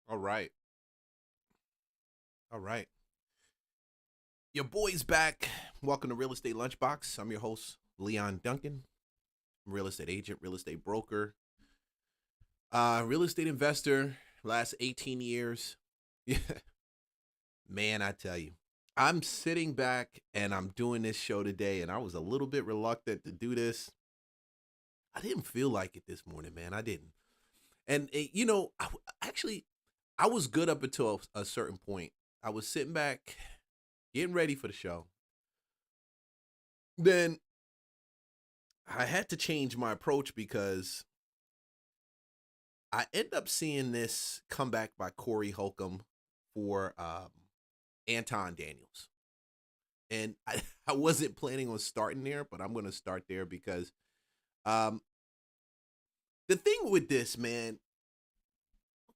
All right. All right. Your boy's back. Welcome to Real Estate Lunchbox. I'm your host, Leon Duncan. I'm a real estate agent, real estate broker, real estate investor, last 18 years. Yeah. Man, I tell you. I'm sitting back and I'm doing this show today, and I was a little bit reluctant to do this. I didn't feel like it this morning, man. I didn't. And, actually, I was good up until a certain point. I was sitting back, getting ready for the show. Then I had to change my approach because I end up seeing this comeback by Cory Holcomb for Anton Daniels. And I wasn't planning on starting there, but I'm going to start there because um, the thing with this, man,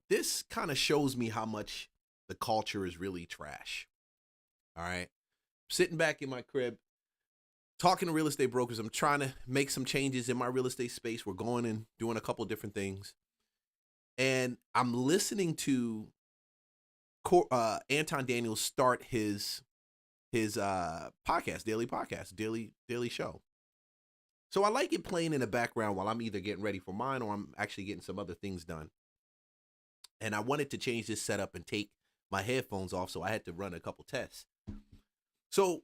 this kind of shows me how much the culture is really trash. All right. Sitting back in my crib, talking to real estate brokers. I'm trying to make some changes in my real estate space. We're going and doing a couple different things. And I'm listening to Anton Daniels start his podcast, daily show. So I like it playing in the background while I'm either getting ready for mine or I'm actually getting some other things done. And I wanted to change this setup and take my headphones off, so I had to run a couple tests. So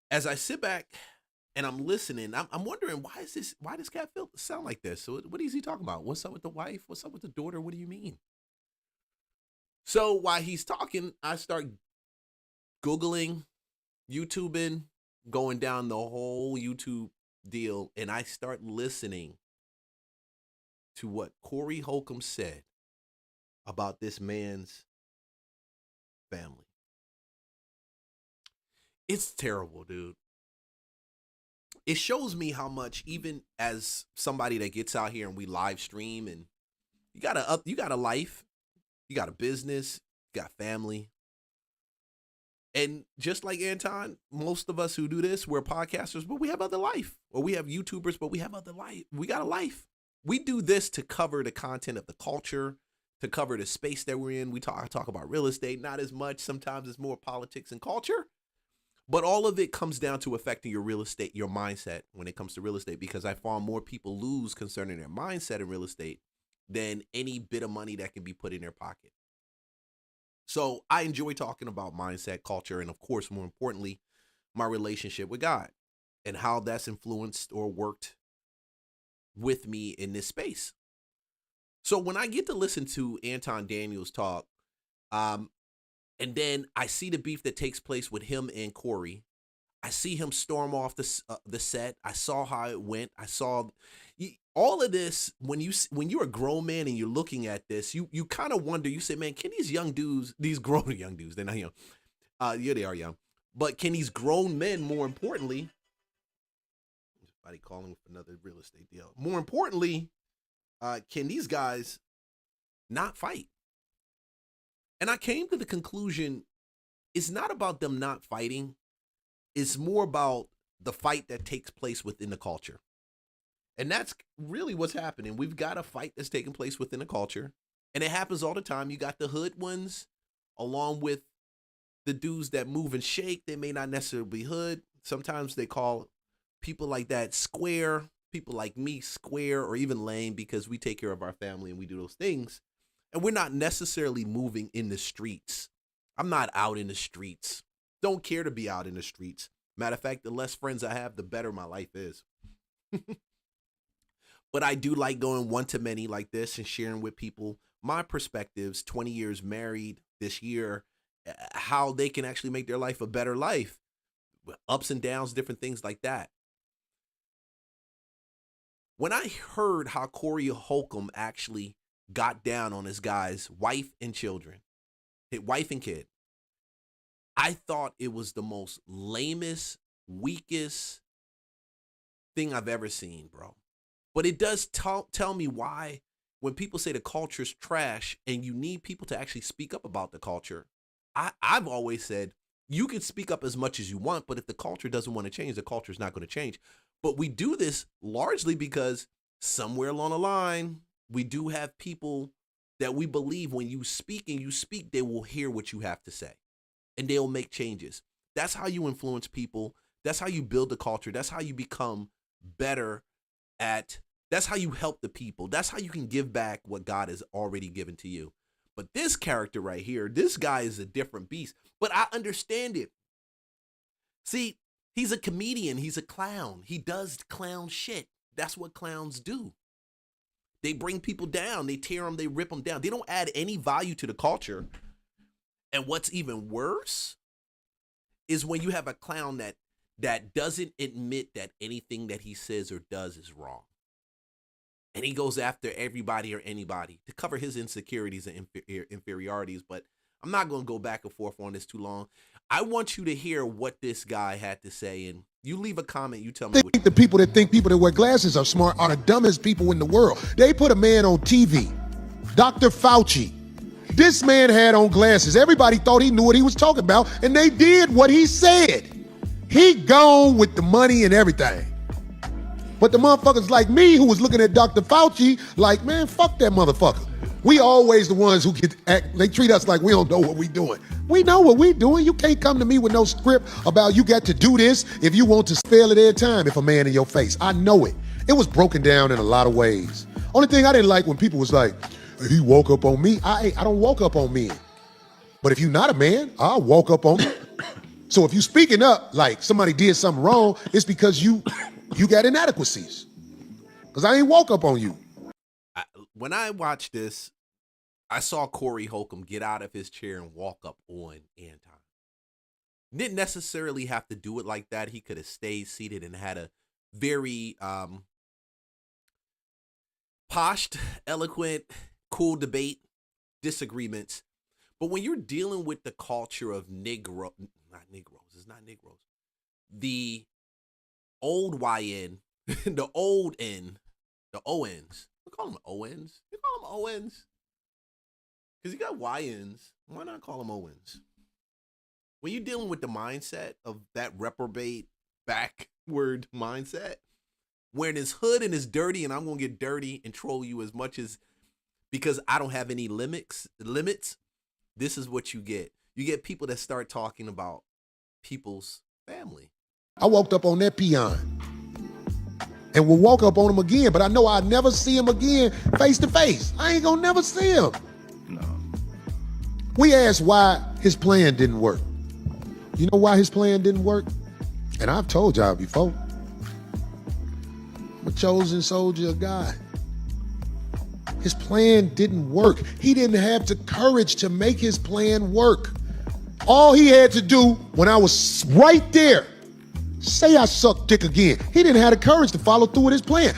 as I sit back and I'm listening, I'm wondering why does cat sound like this? So what is he talking about? What's up with the wife? What's up with the daughter? What do you mean? So while he's talking, I start Googling, YouTubing, going down the whole YouTube deal, and I start listening to what Cory Holcomb said about this man's family. It's terrible, dude. It shows me how much, even as somebody that gets out here and we live stream, and you got a life, you got a business, you got family. And just like Anton, most of us who do this, we're podcasters, but we have other life. Or we have YouTubers, but we have other life. We got a life. We do this to cover the content of the culture, to cover the space that we're in. I talk about real estate, not as much. Sometimes it's more politics and culture. But all of it comes down to affecting your real estate, your mindset when it comes to real estate, because I found more people lose concerning their mindset in real estate than any bit of money that can be put in their pocket. So I enjoy talking about mindset, culture, and of course, more importantly, my relationship with God and how that's influenced or worked with me in this space. So when I get to listen to Anton Daniels talk, um, and then I see the beef that takes place with him and Cory. I see him storm off the set. I saw how it went. I saw all of this. When you're a grown man and you're looking at this, you kind of wonder. You say, man, can these young dudes, these grown young dudes, they're not young. Yeah, they are young. But can these grown men, more importantly, somebody calling for another real estate deal. More importantly, can these guys not fight? And I came to the conclusion it's not about them not fighting. It's more about the fight that takes place within the culture. And that's really what's happening. We've got a fight that's taking place within the culture. And it happens all the time. You got the hood ones along with the dudes that move and shake. They may not necessarily be hood. Sometimes they call people like that square, people like me square, or even lame, because we take care of our family and we do those things. And we're not necessarily moving in the streets. I'm not out in the streets. Don't care to be out in the streets. Matter of fact, the less friends I have, the better my life is. But I do like going one to many like this and sharing with people my perspectives, 20 years married this year, how they can actually make their life a better life. Ups and downs, different things like that. When I heard how Cory Holcomb actually got down on his guy's wife and children, his wife and kid, I thought it was the most lamest, weakest thing I've ever seen, bro. But it does tell me why when people say the culture's trash and you need people to actually speak up about the culture. I've always said you can speak up as much as you want, but if the culture doesn't want to change, the culture is not going to change. But we do this largely because somewhere along the line, we do have people that we believe when you speak and you speak, they will hear what you have to say and they'll make changes. That's how you influence people. That's how you build the culture. That's how you become better that's how you help the people. That's how you can give back what God has already given to you. But this character right here, this guy is a different beast, but I understand it. See, he's a comedian. He's a clown. He does clown shit. That's what clowns do. They bring people down. They tear them. They rip them down. They don't add any value to the culture. And what's even worse is when you have a clown that doesn't admit that anything that he says or does is wrong. And he goes after everybody or anybody to cover his insecurities and inferiorities. But I'm not going to go back and forth on this too long. I want you to hear what this guy had to say. And you leave a comment. You tell me what the people that think people that wear glasses are smart are the dumbest people in the world. They put a man on TV, Dr. Fauci. This man had on glasses. Everybody thought he knew what he was talking about, and they did what he said. He gone with the money and everything. But the motherfuckers like me who was looking at Dr. Fauci like, man, fuck that motherfucker. We always the ones who they treat us like we don't know what we doing. We know what we doing. You can't come to me with no script about you got to do this if you want to spell it every time if a man in your face. I know it. It was broken down in a lot of ways. Only thing I didn't like when people was like, he woke up on me. I don't walk up on men. But if you're not a man, I'll walk up on you. So if you speaking up like somebody did something wrong, it's because you got inadequacies. Because I ain't walk up on you. When I watched this, I saw Cory Holcomb get out of his chair and walk up on Anton. Didn't necessarily have to do it like that. He could have stayed seated and had a very poshed, eloquent, cool debate, disagreements. But when you're dealing with the culture of it's not Negroes, the old YN, the old N, the ONs. We call them ONs. You call them ONs? Because you got YNs. Why not call them ONs? When you're dealing with the mindset of that reprobate, backward mindset, where it's hood and it's dirty and I'm going to get dirty and troll you as much as, because I don't have any limits, this is what you get. You get people that start talking about people's family. I walked up on that peon and will walk up on him again, but I know I'll never see him again face to face. I ain't gonna never see him. No. We asked why his plan didn't work. You know why his plan didn't work? And I've told y'all before. I'm a chosen soldier of God. His plan didn't work. He didn't have the courage to make his plan work. All he had to do when I was right there, say I sucked dick again. He didn't have the courage to follow through with his plan.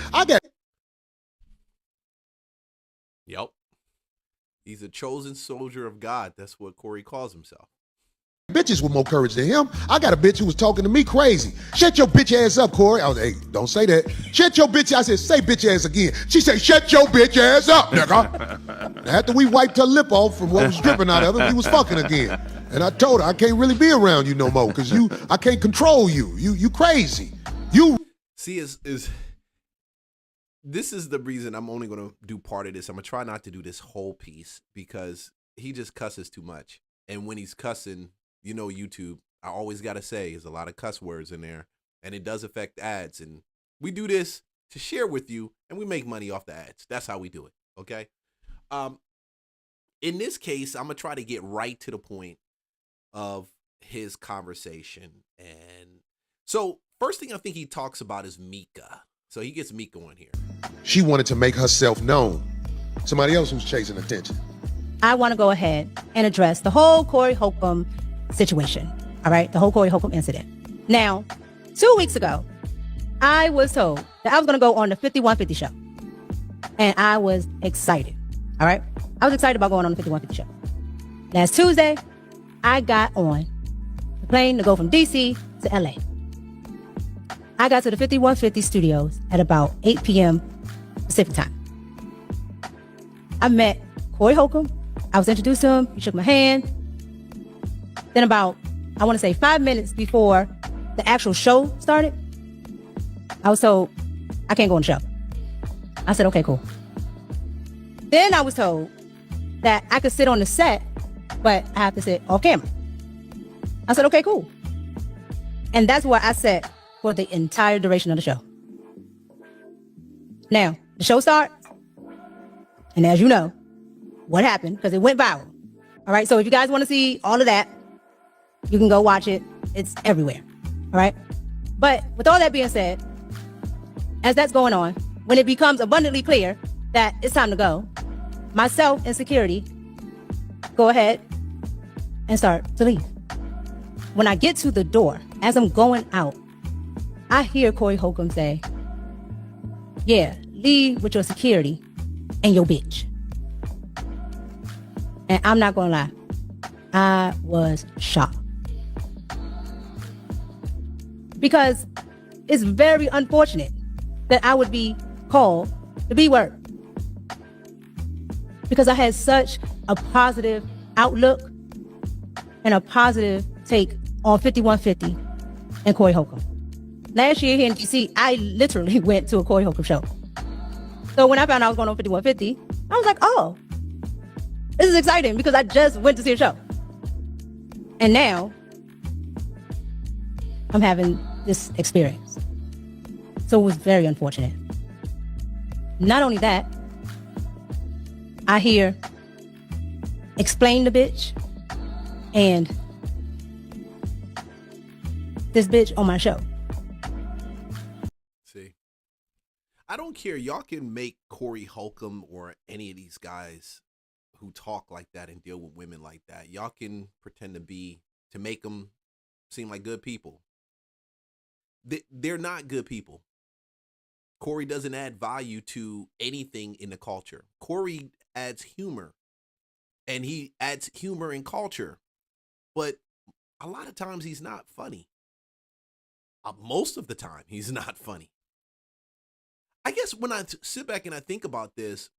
Yep. He's a chosen soldier of God. That's what Cory calls himself. Bitches with more courage than him. I got a bitch who was talking to me crazy. Shut your bitch ass up, Cory. I was like, hey, don't say that. Shut your bitch. I said, say bitch ass again. She said, shut your bitch ass up, nigga. After we wiped her lip off from what was dripping out of it, we was fucking again. And I told her, I can't really be around you no more because I can't control you. You crazy. See, this is the reason I'm only going to do part of this. I'm going to try not to do this whole piece because he just cusses too much. And when he's cussing, you know, YouTube, I always got to say, there's a lot of cuss words in there, and it does affect ads. And we do this to share with you, and we make money off the ads. That's how we do it, okay? In this case, I'm going to try to get right to the point of his conversation. And so first thing I think he talks about is Mika. So he gets Mika on here. She wanted to make herself known. Somebody else who's chasing attention. I want to go ahead and address the whole Cory Holcomb situation. All right. The whole Cory Holcomb incident. Now, 2 weeks ago, I was told that I was going to go on the 5150 show. And I was excited. All right. I was excited about going on the 5150 show. Last Tuesday, I got on the plane to go from DC to LA. I got to the 5150 studios at about 8 p.m. Pacific time. I met Cory Holcomb. I was introduced to him. He shook my hand. Then about, I want to say 5 minutes before the actual show started, I was told, I can't go on the show. I said, okay, cool. Then I was told that I could sit on the set, but I have to sit off camera. I said, okay, cool. And that's where I sat for the entire duration of the show. Now, the show starts, and as you know, what happened, because it went viral. All right, so if you guys want to see all of that, you can go watch it. It's everywhere. All right. But with all that being said, as that's going on, when it becomes abundantly clear that it's time to go, myself and security go ahead and start to leave. When I get to the door, as I'm going out, I hear Cory Holcomb say, yeah, leave with your security and your bitch. And I'm not gonna lie, I was shocked. Because it's very unfortunate that I would be called the B word. Because I had such a positive outlook and a positive take on 5150 and Cory Holcomb. Last year here in DC, I literally went to a Cory Holcomb show. So when I found out I was going on 5150, I was like, oh, this is exciting because I just went to see a show. And now I'm having this experience. So it was very unfortunate. Not only that, I hear explain the bitch and this bitch on my show. See, I don't care. Y'all can make Cory Holcomb or any of these guys who talk like that and deal with women like that. Y'all can pretend to make them seem like good people. They're not good people. Cory doesn't add value to anything in the culture. Cory adds humor, and he adds humor in culture, but a lot of times he's not funny. Most of the time he's not funny. I guess when I sit back and I think about this,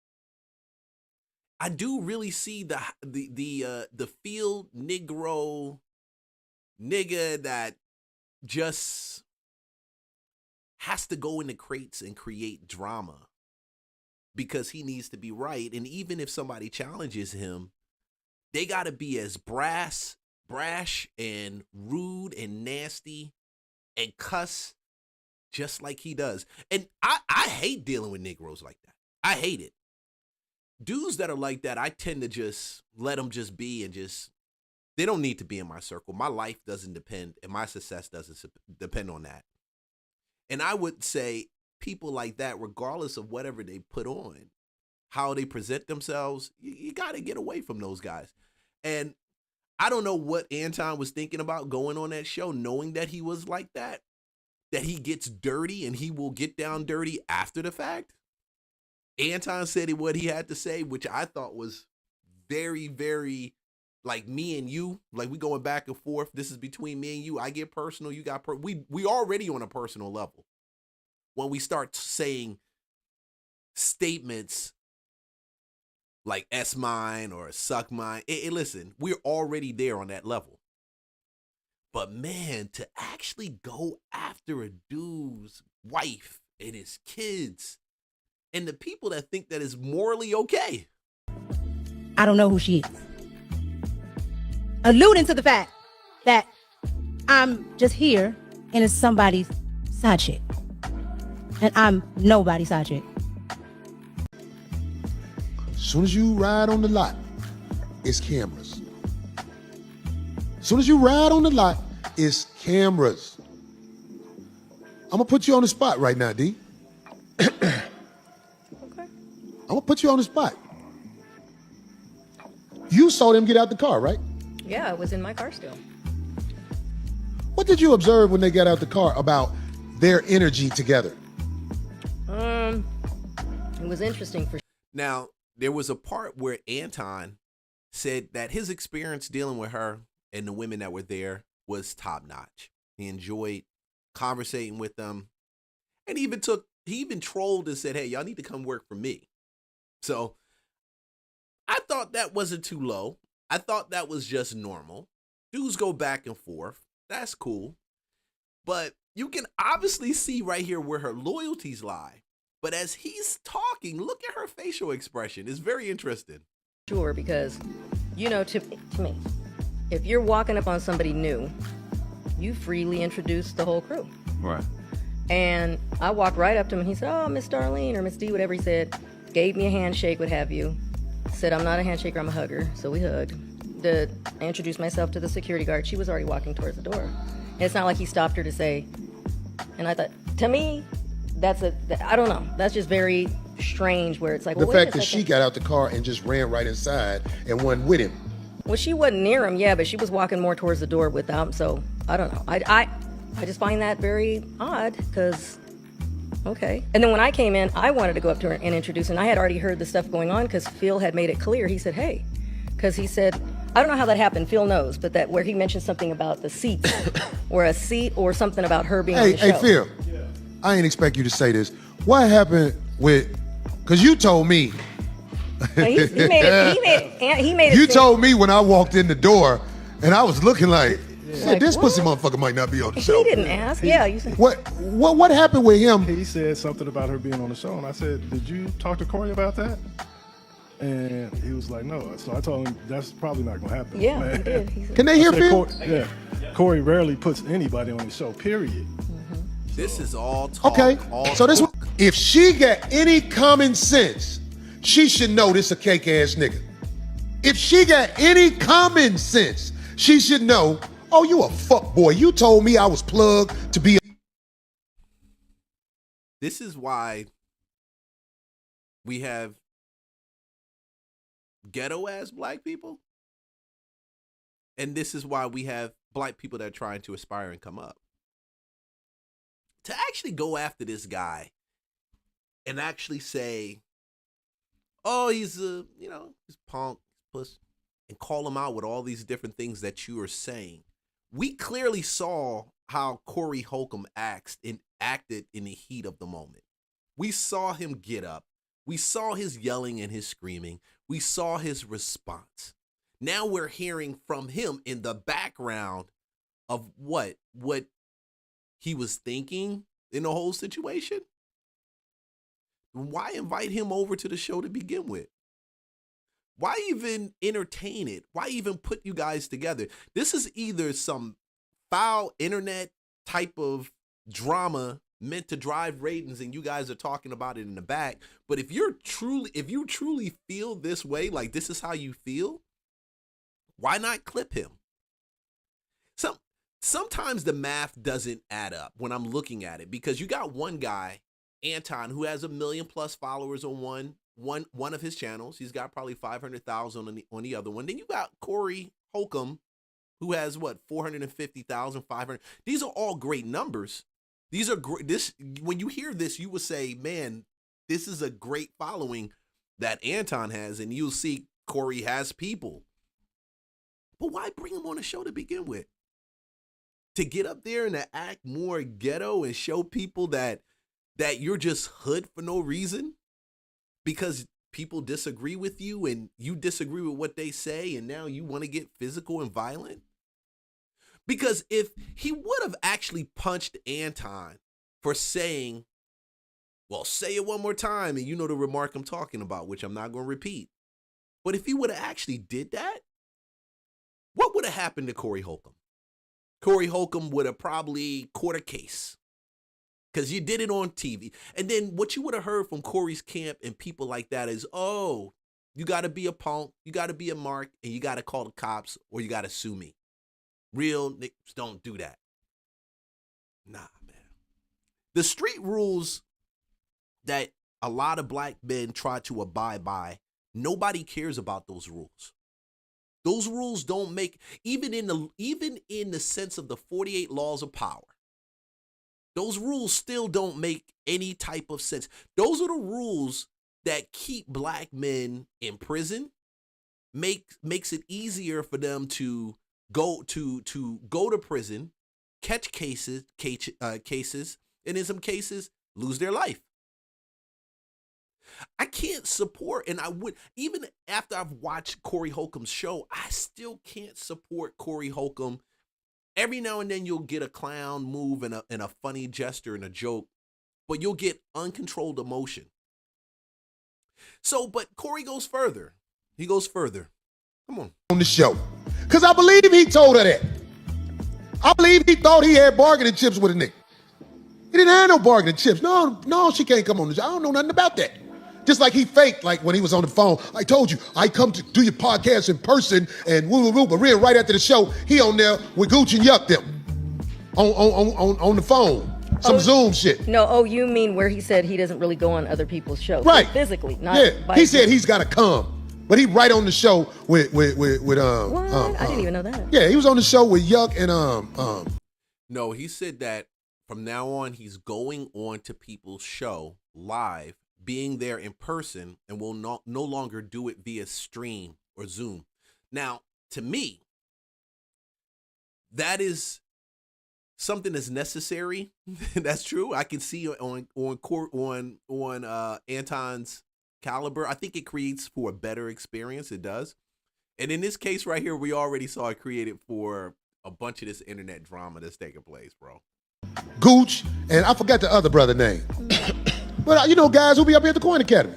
I do really see the field Negro nigga that just has to go in the crates and create drama because he needs to be right. And even if somebody challenges him, they got to be as brash and rude and nasty and cuss just like he does. And I hate dealing with Negroes like that. I hate it. Dudes that are like that, I tend to just let them just be and they don't need to be in my circle. My life doesn't depend, and my success doesn't depend on that. And I would say people like that, regardless of whatever they put on, how they present themselves, you got to get away from those guys. And I don't know what Anton was thinking about going on that show, knowing that he was like that he gets dirty and he will get down dirty after the fact. Anton said what he had to say, which I thought was very, very like me and you, like we going back and forth. This is between me and you. I get personal. You got we already on a personal level. When we start saying statements like S mine or suck mine, listen, we're already there on that level. But man, to actually go after a dude's wife and his kids and the people that think that is morally okay. I don't know who she is. Alluding to the fact that I'm just here and it's somebody's side chick. And I'm nobody's side chick. As soon as you ride on the lot, it's cameras. As soon as you ride on the lot, it's cameras. I'm gonna put you on the spot right now, D. Okay. I'm gonna put you on the spot. You saw them get out the car, right? Yeah, it was in my car still. What did you observe when they got out the car about their energy together? It was interesting for Now, there was a part where Anton said that his experience dealing with her and the women that were there was top notch. He enjoyed conversating with them, and he even trolled and said, "Hey, y'all need to come work for me." So I thought that wasn't too low. I thought that was just normal. Dudes go back and forth. That's cool. But you can obviously see right here where her loyalties lie. But as he's talking, look at her facial expression. It's very interesting. sure because, you know, to me, if you're walking up on somebody new, you freely introduce the whole crew. Right. And I walked right up to him and he said, oh, Miss Darlene or Miss D, whatever he said, gave me a handshake, what have you. Said, I'm not a handshaker, I'm a hugger. So we hugged. I introduced myself to the security guard. She was already walking towards the door. And it's not like he stopped her to say, and I thought, to me, I don't know. That's just very strange where it's like, The well, wait fact a that she second. got out the car and just ran right inside and went with him. Well, she wasn't near him, yeah, but she was walking more towards the door with him. So I don't know. I just find that very odd because, okay. And then when I came in, I wanted to go up to her and introduce her. And I had already heard the stuff going on because Phil had made it clear. He said, hey, because he said, I don't know how that happened. Phil knows, but that where he mentioned something about the seats or a seat or something about her being on the show. Hey, Phil, I ain't expect you to say this. What happened with, because you told me. He made it. You seem- told me when I walked in the door and I was looking like, Like, this what? pussy motherfucker might not be on the show. He didn't ask. Yeah, you said. What happened with him? He said something about her being on the show, and I said, did you talk to Cory about that? And he was like, no. So I told him, that's probably not going to happen. Yeah, man. he did. He said, Can they hear Phil? Cory rarely puts anybody on his show, period. This is all talk. Okay, all so this, talk. if she got any common sense, she should know this a cake ass nigga. If she got any common sense, she should know, oh, you a fuck boy. You told me I was plugged to be. This is why we have ghetto ass black people. And this is why we have black people that are trying to aspire and come up. To actually go after this guy and actually say, oh, he's he's punk, puss, and call him out with all these different things that you are saying. We clearly saw how Cory Holcomb acted in the heat of the moment. We saw him get up. We saw his yelling and his screaming. We saw his response. Now we're hearing from him in the background of what he was thinking in the whole situation. Why invite him over to the show to begin with? Why even entertain it? Why even put you guys together? This is either some foul internet type of drama meant to drive ratings and you guys are talking about it in the back. But if you truly feel this way, like this is how you feel, why not clip him? Sometimes the math doesn't add up when I'm looking at it because you got one guy, Anton, who has 1 million plus followers on one of his channels. He's got probably 500,000 on the other one. Then you got Cory Holcomb, who has 450,000, 500. These are all great numbers. These are great. When you hear this, you will say, man, this is a great following that Anton has, and you'll see Cory has people. But why bring him on the show to begin with? To get up there and to act more ghetto and show people that you're just hood for no reason because people disagree with you and you disagree with what they say and now you want to get physical and violent? Because if he would have actually punched Anton for saying, well, say it one more time, and you know the remark I'm talking about, which I'm not going to repeat. But if he would have actually did that, what would have happened to Cory Holcomb? Cory Holcomb would have probably caught a case because you did it on TV. And then what you would have heard from Cory's camp and people like that is, oh, you got to be a punk, you got to be a mark, and you got to call the cops or you got to sue me. Real niggas don't do that. Nah, man. The street rules that a lot of black men try to abide by, nobody cares about those rules. Those rules don't make, even in the sense of the 48 laws of power, those rules still don't make any type of sense. Those are the rules that keep black men in prison, makes it easier for them to go to prison, catch cases, and in some cases lose their life. I can't support, and I would, even after I've watched Cory Holcomb's show, I still can't support Cory Holcomb. Every now and then you'll get a clown move and a funny gesture and a joke, but you'll get uncontrolled emotion. So, but Cory goes further. He goes further. Come on the show. Because I believe he told her that. I believe he thought he had bargaining chips with a nigga. He didn't have no bargaining chips. No, she can't come on the show. I don't know nothing about that. Just like he faked, like when he was on the phone. I told you, I come to do your podcast in person and woo, but real right after the show, he on there with Gooch and Yuck them on the phone. Some Zoom shit. No, you mean where he said he doesn't really go on other people's shows. Right. Like physically, not by he said Zoom. he's got to come. But he right on the show with What? I didn't even know that. Yeah, he was on the show with Yuck and No, he said that from now on he's going on to people's show live, being there in person, and will no longer do it via stream or Zoom. Now, to me, that is something that's necessary. That's true. I can see on Anton's caliber. I think it creates for a better experience. It does. And in this case right here, we already saw it created for a bunch of this internet drama that's taking place, bro. Gooch, and I forgot the other brother name. But you know, guys who be up here at the Coin Academy.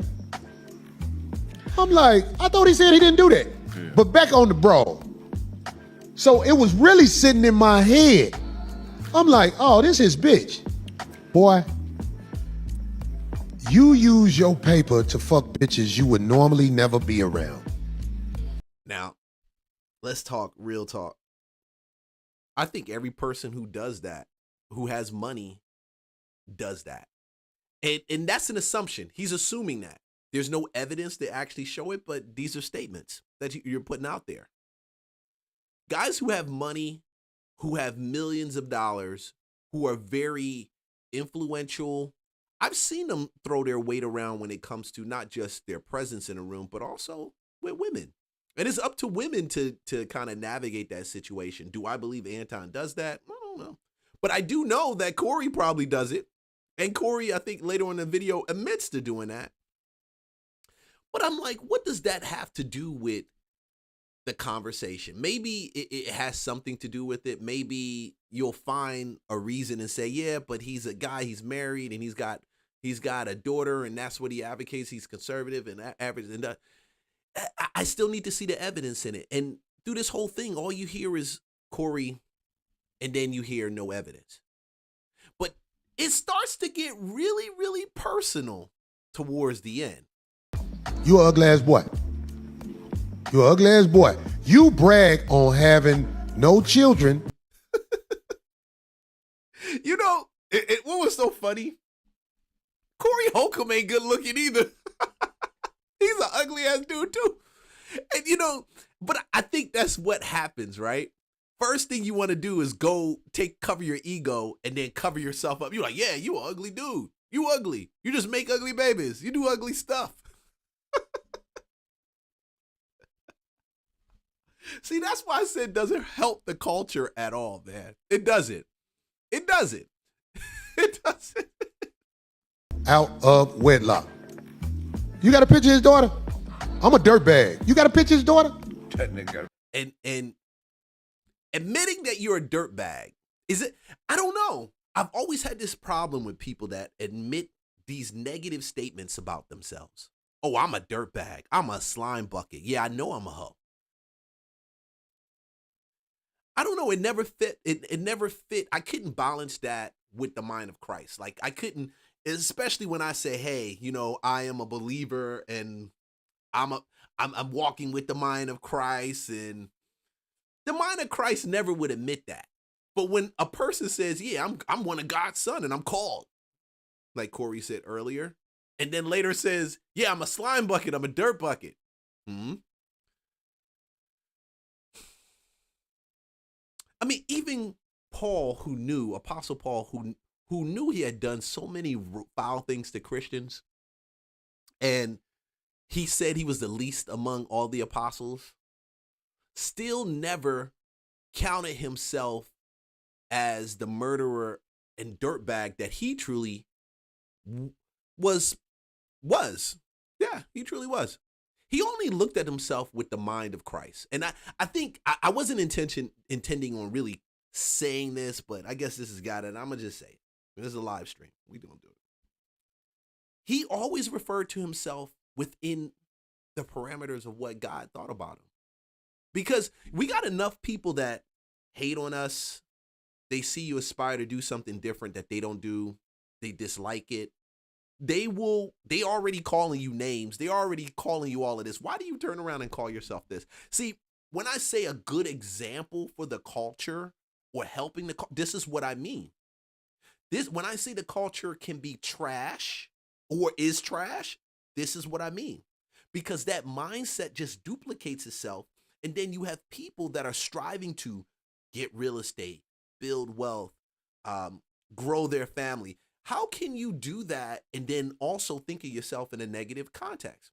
I'm like, I thought he said he didn't do that. Yeah. But back on the brawl. So it was really sitting in my head. I'm like, oh, this is bitch. Boy, you use your paper to fuck bitches you would normally never be around. Now, let's talk real talk. I think every person who does that, who has money, does that. And that's an assumption. He's assuming that. There's no evidence to actually show it, but these are statements that you're putting out there. Guys who have money, who have millions of dollars, who are very influential, I've seen them throw their weight around when it comes to not just their presence in a room, but also with women. And it's up to women to kind of navigate that situation. Do I believe Anton does that? I don't know. But I do know that Cory probably does it. And Cory, I think later in the video, admits to doing that. But I'm like, what does that have to do with the conversation? Maybe it has something to do with it. Maybe you'll find a reason and say, yeah, but he's a guy, he's married, and he's got a daughter, and that's what he advocates. He's conservative and average. And I still need to see the evidence in it. And through this whole thing, all you hear is Cory, and then you hear no evidence. But it starts to get really, really personal towards the end. You an ugly ass boy. You an ugly ass boy. You brag on having no children. You know, what was so funny? Cory Holcomb ain't good looking either. He's an ugly ass dude too. And you know, but I think that's what happens, right? First thing you want to do is go cover your ego and then cover yourself up. You're like, yeah, you an ugly dude. You ugly. You just make ugly babies. You do ugly stuff. See, that's why I said it doesn't help the culture at all, man. It doesn't. It doesn't. It doesn't. Out of wedlock. You got a picture of his daughter? I'm a dirtbag. You got a picture of his daughter? That nigga. And admitting that you're a dirtbag, is it? I don't know. I've always had this problem with people that admit these negative statements about themselves. Oh, I'm a dirtbag. I'm a slime bucket. Yeah, I know I'm a hoe. I don't know. It never fit. It never fit. I couldn't balance that with the mind of Christ. Like I couldn't, especially when I say, hey, you know, I am a believer and I'm walking with the mind of Christ, and the mind of Christ never would admit that. But when a person says, yeah, I'm one of God's son and I'm called, like Cory said earlier, and then later says, yeah, I'm a slime bucket, I'm a dirt bucket. I mean, even Paul, Apostle Paul, who knew he had done so many foul things to Christians, and he said he was the least among all the apostles, still never counted himself as the murderer and dirtbag that he truly was. Yeah, he truly was. He only looked at himself with the mind of Christ. And I think I wasn't intending on really saying this, but I guess this has got it. And I'm going to just say it. This is a live stream. We don't do it. He always referred to himself within the parameters of what God thought about him. Because we got enough people that hate on us. They see you aspire to do something different that they don't do. They dislike it. They already calling you names. They already calling you all of this. Why do you turn around and call yourself this? See, when I say a good example for the culture or helping this is what I mean. When I say the culture can be trash or is trash, this is what I mean. Because that mindset just duplicates itself. And then you have people that are striving to get real estate, build wealth, grow their family. How can you do that and then also think of yourself in a negative context?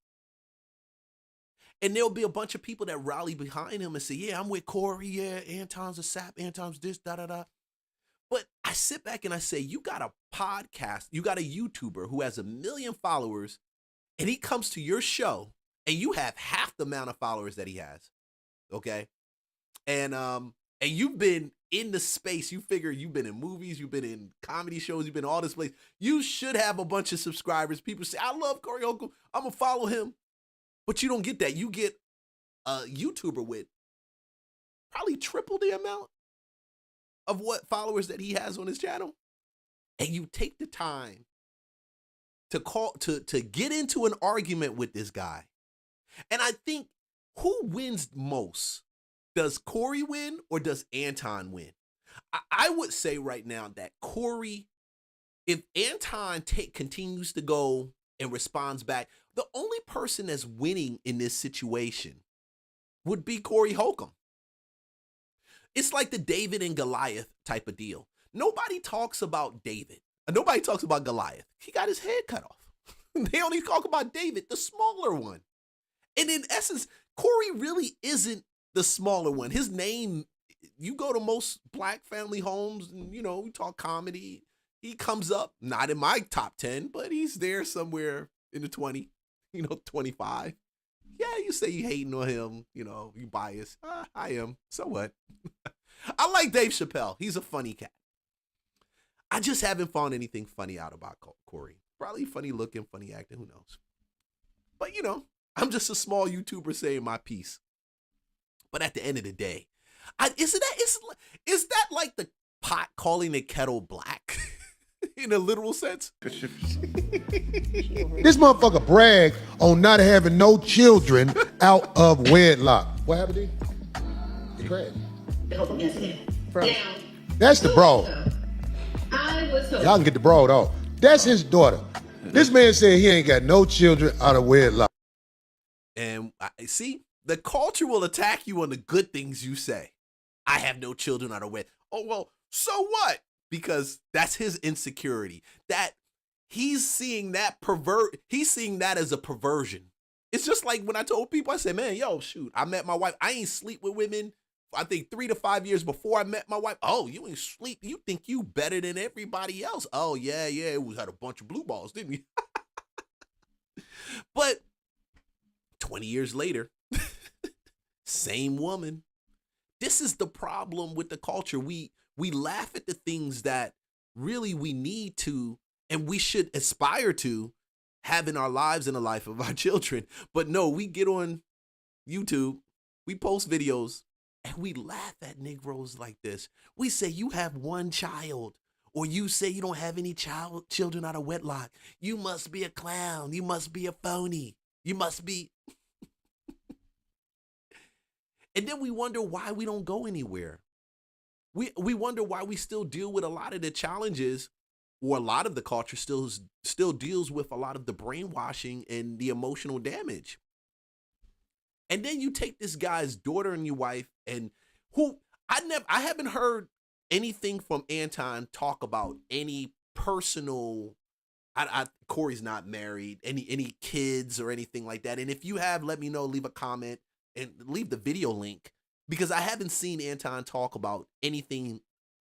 And there'll be a bunch of people that rally behind him and say, yeah, I'm with Cory. Yeah, Anton's a sap. Anton's this, da-da-da. But I sit back and I say, you got a podcast, you got a YouTuber who has 1 million followers, and he comes to your show, and you have half the amount of followers that he has, okay? And you've been in the space. You figure you've been in movies, you've been in comedy shows, you've been all this place. You should have a bunch of subscribers. People say, I love Cory Holcomb. I'm going to follow him. But you don't get that. You get a YouTuber with probably triple the amount of what followers that he has on his channel. And you take the time to get into an argument with this guy. And I think who wins most? Does Cory win or does Anton win? I would say right now that Cory, if Anton continues to go and responds back, the only person that's winning in this situation would be Cory Holcomb. It's like the David and Goliath type of deal. Nobody talks about David. Nobody talks about Goliath. He got his head cut off. They only talk about David, the smaller one. And in essence, Cory really isn't the smaller one. His name, you go to most black family homes and, we talk comedy. He comes up, not in my top 10, but he's there somewhere in the 20, 25. Yeah, you say you hating on him, you biased. I am. So what? I like Dave Chappelle. He's a funny cat. I just haven't found anything funny out about Cory. Probably funny looking, funny acting, who knows? But, I'm just a small YouTuber saying my piece. But at the end of the day, is that like the pot calling the kettle black in a literal sense? This motherfucker bragged on not having no children out of wedlock. What happened to you? You crazy. Bro. That's the broad. Y'all can get the broad off. That's his daughter. This man said he ain't got no children out of wedlock. And I see, the culture will attack you on the good things you say. I have no children out of wedlock. Oh, well, so what? Because that's his insecurity. That he's seeing that as a perversion. It's just like when I told people, I said, man, yo, shoot, I met my wife. I ain't sleep with women, I think 3 to 5 years before I met my wife. Oh, you ain't sleep. You think you better than everybody else. Oh, yeah, we had a bunch of blue balls, didn't we? But 20 years later, same woman. This is the problem with the culture. We laugh at the things that really we need to and we should aspire to have in our lives and the life of our children. But no, we get on YouTube, we post videos, and we laugh at Negroes like this. We say you have one child, or you say you don't have any children out of wedlock. You must be a clown. You must be a phony. You must be. And then we wonder why we don't go anywhere. We wonder why we still deal with a lot of the challenges, or a lot of the culture still deals with a lot of the brainwashing and the emotional damage. And then you take this guy's daughter and your wife, and who I haven't heard anything from Anton talk about any personal. Cory's not married, any kids or anything like that. And if you have, let me know. Leave a comment and leave the video link, because I haven't seen Anton talk about anything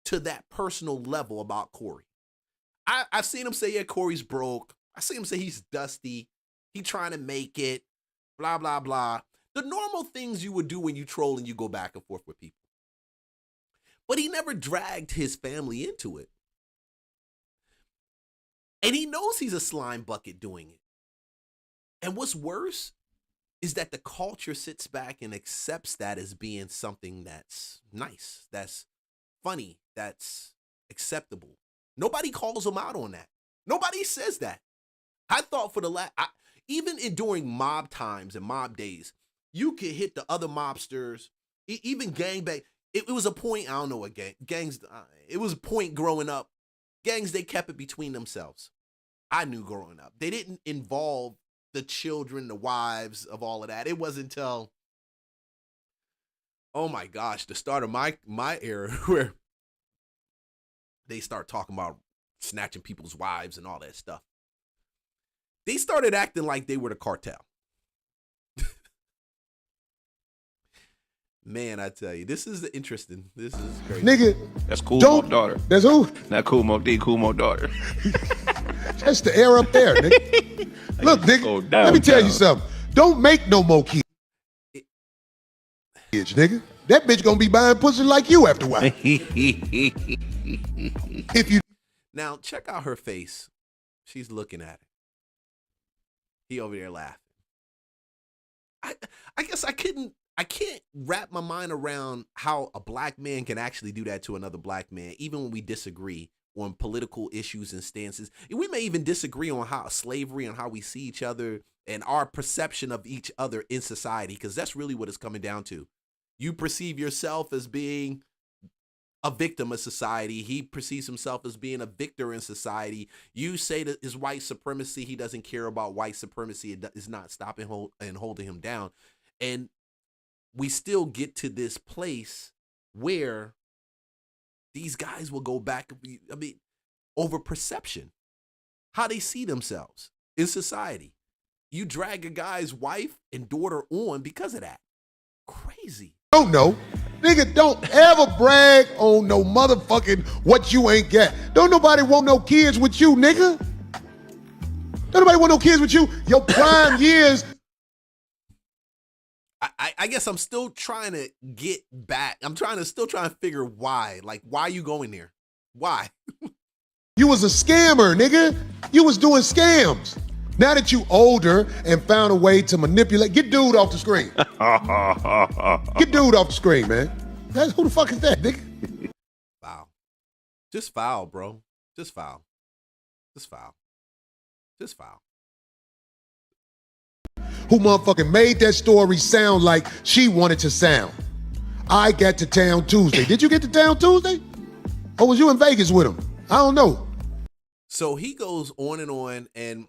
to that personal level about Cory. I've seen him say, yeah, Cory's broke. I see him say he's dusty. He trying to make it, blah, blah, blah. The normal things you would do when you troll and you go back and forth with people. But he never dragged his family into it. And he knows he's a slime bucket doing it. And what's worse, is that the culture sits back and accepts that as being something that's nice, that's funny, that's acceptable. Nobody calls them out on that. Nobody says that. I thought for the last, even during mob times and mob days, you could hit the other mobsters, even gangbang. It was a point, I don't know what gangs, it was a point growing up. Gangs, they kept it between themselves. I knew growing up. They didn't involve the children, the wives of all of that. It wasn't until, oh my gosh, the start of my era where they start talking about snatching people's wives and all that stuff. They started acting like they were the cartel. Man, I tell you, this is interesting. This is crazy. Nigga. That's Cool Mo's daughter. That's who? Not Cool Mo D, Cool Mo daughter. That's the air up there, nigga. Look, nigga, let me tell you something. Don't make no more kids, nigga. That bitch gonna be buying pussy like you after a while. If you Now, check out her face. She's looking at it. He over there laughing. I guess I can't wrap my mind around how a black man can actually do that to another black man, even when we disagree on political issues and stances. And we may even disagree on how slavery and how we see each other and our perception of each other in society, because that's really what it's coming down to. You perceive yourself as being a victim of society. He perceives himself as being a victor in society. You say that his white supremacy, he doesn't care about white supremacy. It is not stopping and holding him down. And we still get to this place where these guys will go back, I mean, over perception, how they see themselves in society. You drag a guy's wife and daughter on because of that. Crazy. don't know, nigga, don't ever brag on no motherfucking what you ain't got. Don't nobody want no kids with you, nigga. Don't nobody want no kids with you. Your prime years. I guess I'm still trying to get back. I'm still trying to figure why. Like, why you going there? Why? You was a scammer, nigga. You was doing scams. Now that you older and found a way to manipulate, get dude off the screen. Get dude off the screen, man. Who the fuck is that, nigga? Foul. Just foul, bro. Just foul. Just foul. Just foul. Who motherfucking made that story sound like she wanted to sound. I got to town Tuesday. Did you get to town Tuesday? Or was you in Vegas with him? I don't know. So he goes on, and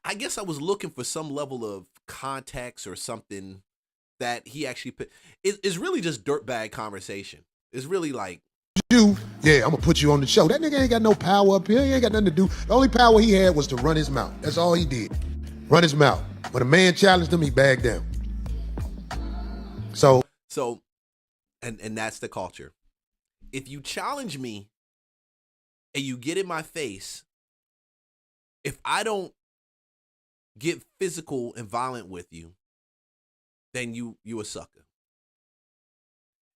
I guess I was looking for some level of context or something that he actually put. It's really just dirtbag conversation. It's really like, I'm gonna put you on the show. That nigga ain't got no power up here. He ain't got nothing to do. The only power he had was to run his mouth. That's all he did. Run his mouth. When a man challenged him, he bagged down. So, and that's the culture. If you challenge me and you get in my face, if I don't get physical and violent with you, then you a sucker.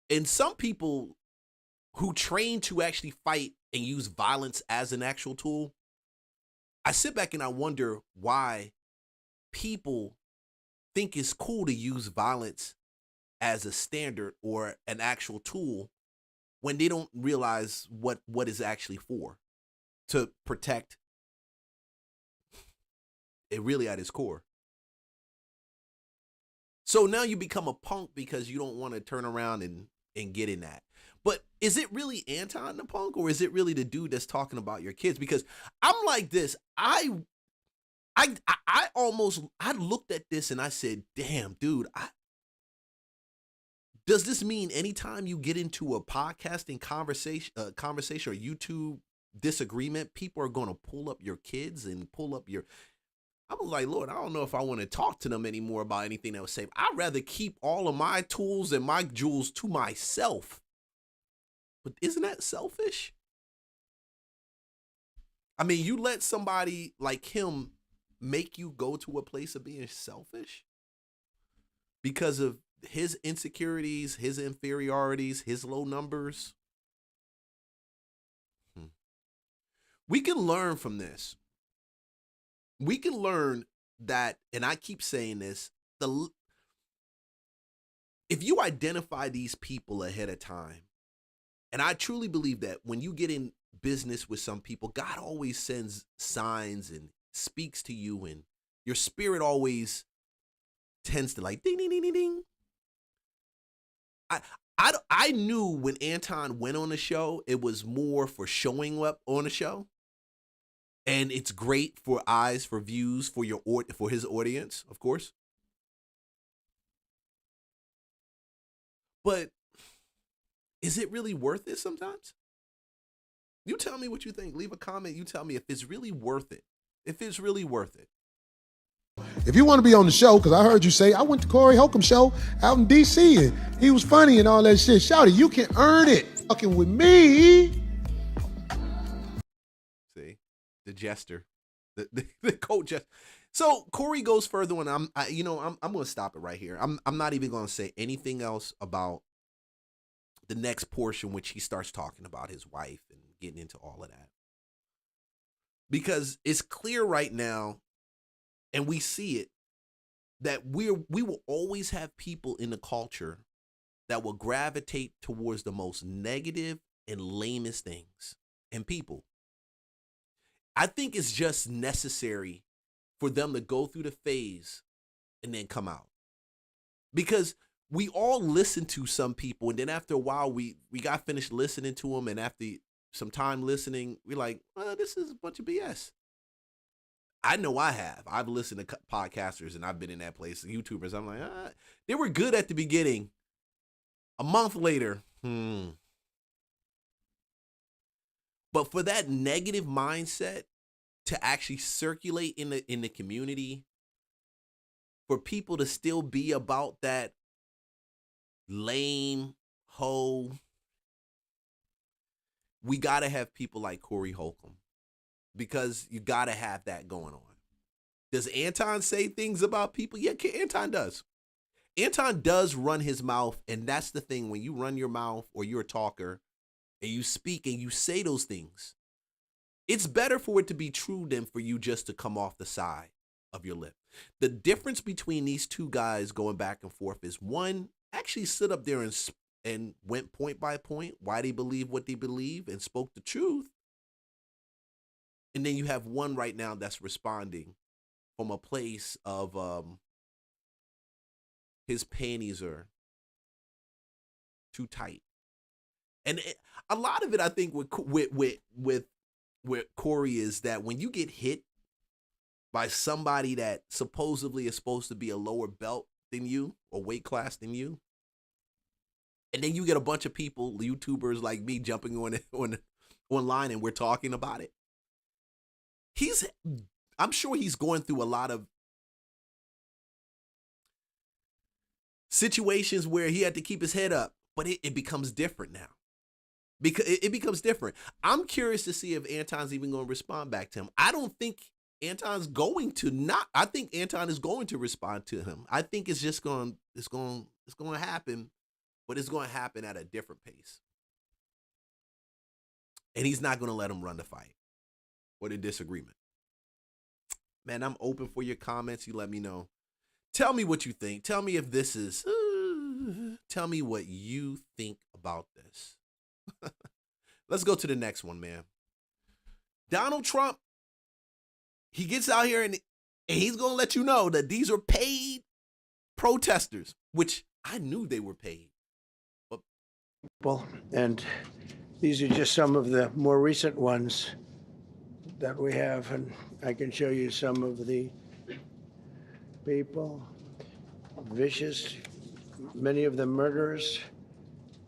And some people who train to actually fight and use violence as an actual tool, I sit back and I wonder why people think it's cool to use violence as a standard or an actual tool when they don't realize what is actually for, to protect it really at its core. So now you become a punk because you don't want to turn around and get in that. But is it really Anton the punk, or is it really the dude that's talking about your kids? Because I'm like this. I looked at this and I said, damn, dude, does this mean anytime you get into a podcasting conversation or YouTube disagreement, people are going to pull up your kids and pull up your... I'm like, Lord, I don't know if I want to talk to them anymore about anything that was safe. I'd rather keep all of my tools and my jewels to myself. But isn't that selfish? I mean, you let somebody like him make you go to a place of being selfish because of his insecurities, his inferiorities, his low numbers. We can learn from this. We can learn that, and I keep saying this, if you identify these people ahead of time, and I truly believe that when you get in business with some people, God always sends signs and speaks to you, and your spirit always tends to like ding, ding, ding, ding, ding. I knew when Anton went on the show, it was more for showing up on the show. And it's great for eyes, for views, for his audience, of course. But is it really worth it sometimes? You tell me what you think. Leave a comment. You tell me if it's really worth it. If it's really worth it. If you want to be on the show, because I heard you say, I went to Cory Holcomb show out in D.C. and he was funny and all that shit. Shouty, you can earn it fucking with me. See, the jester, the coat jester. So Cory goes further, and I'm going to stop it right here. I'm not even going to say anything else about the next portion, which he starts talking about his wife and getting into all of that, because it's clear right now, and we see it, that we will always have people in the culture that will gravitate towards the most negative and lamest things and people. I think it's just necessary for them to go through the phase and then come out. Because we all listen to some people, and then after a while, we got finished listening to them, and after some time listening, we're like, well, this is a bunch of BS. I know I have. I've listened to podcasters, and I've been in that place, YouTubers. I'm like, they were good at the beginning. A month later, But for that negative mindset to actually circulate in the community, for people to still be about that lame hoe, we got to have people like Cory Holcomb, because you got to have that going on. Does Anton say things about people? Yeah, Anton does. Anton does run his mouth, and that's the thing. When you run your mouth, or you're a talker, and you speak and you say those things, it's better for it to be true than for you just to come off the side of your lip. The difference between these two guys going back and forth is one actually stood up there and went point by point why they believe what they believe and spoke the truth. And then you have one right now that's responding from a place of his panties are too tight. And a lot of it, I think, with Cory is that when you get hit by somebody that supposedly is supposed to be a lower belt than you or weight class than you, and then you get a bunch of people, YouTubers like me, jumping online and we're talking about it. I'm sure he's going through a lot of situations where he had to keep his head up, but it becomes different now. Because it becomes different. I'm curious to see if Anton's even going to respond back to him. I don't think Anton's going to not. I think Anton is going to respond to him. I think it's just going to happen, but it's going to happen at a different pace. And he's not going to let him run the fight or the disagreement. Man, I'm open for your comments. You let me know. Tell me what you think. Tell me if this is. Tell me what you think about this. Let's go to the next one, man. Donald Trump, he gets out here and he's going to let you know that these are paid protesters, which I knew they were paid. And these are just some of the more recent ones that we have, and I can show you some of the people. Vicious, many of them murderers.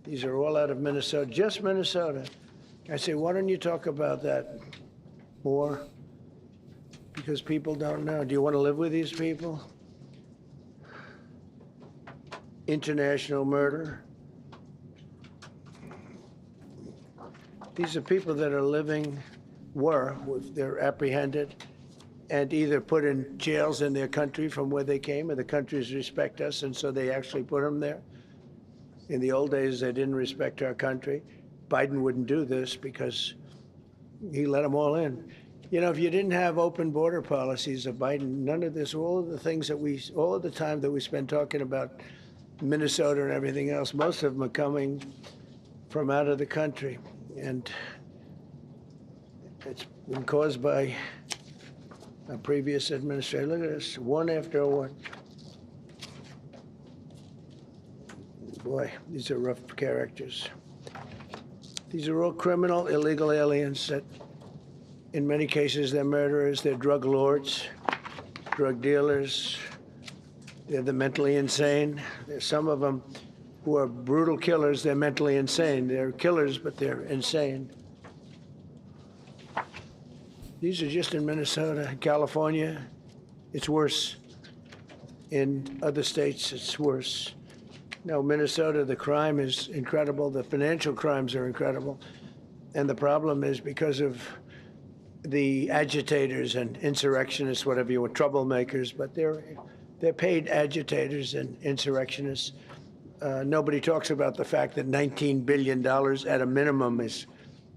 These are all out of Minnesota, just Minnesota. I say, why don't you talk about that more? Because people don't know. Do you want to live with these people? International murder. These are people that they're apprehended and either put in jails in their country from where they came, and the countries respect us, and so they actually put them there. In the old days, they didn't respect our country. Biden wouldn't do this because he let them all in. You know, if you didn't have open border policies of Biden, none of this, all of the time that we spend talking about Minnesota and everything else, most of them are coming from out of the country. And it's been caused by a previous administration. Look at this, one after one. Boy, these are rough characters. These are all criminal, illegal aliens that, in many cases, they're murderers, they're drug lords, drug dealers. They're the mentally insane. There's some of them who are brutal killers. They're mentally insane. They're killers, but they're insane. These are just in Minnesota. California, it's worse. In other states, it's worse. No, Minnesota, the crime is incredible. The financial crimes are incredible. And the problem is because of the agitators and insurrectionists, whatever you want, troublemakers, but they're paid agitators and insurrectionists. Nobody talks about the fact that $19 billion at a minimum is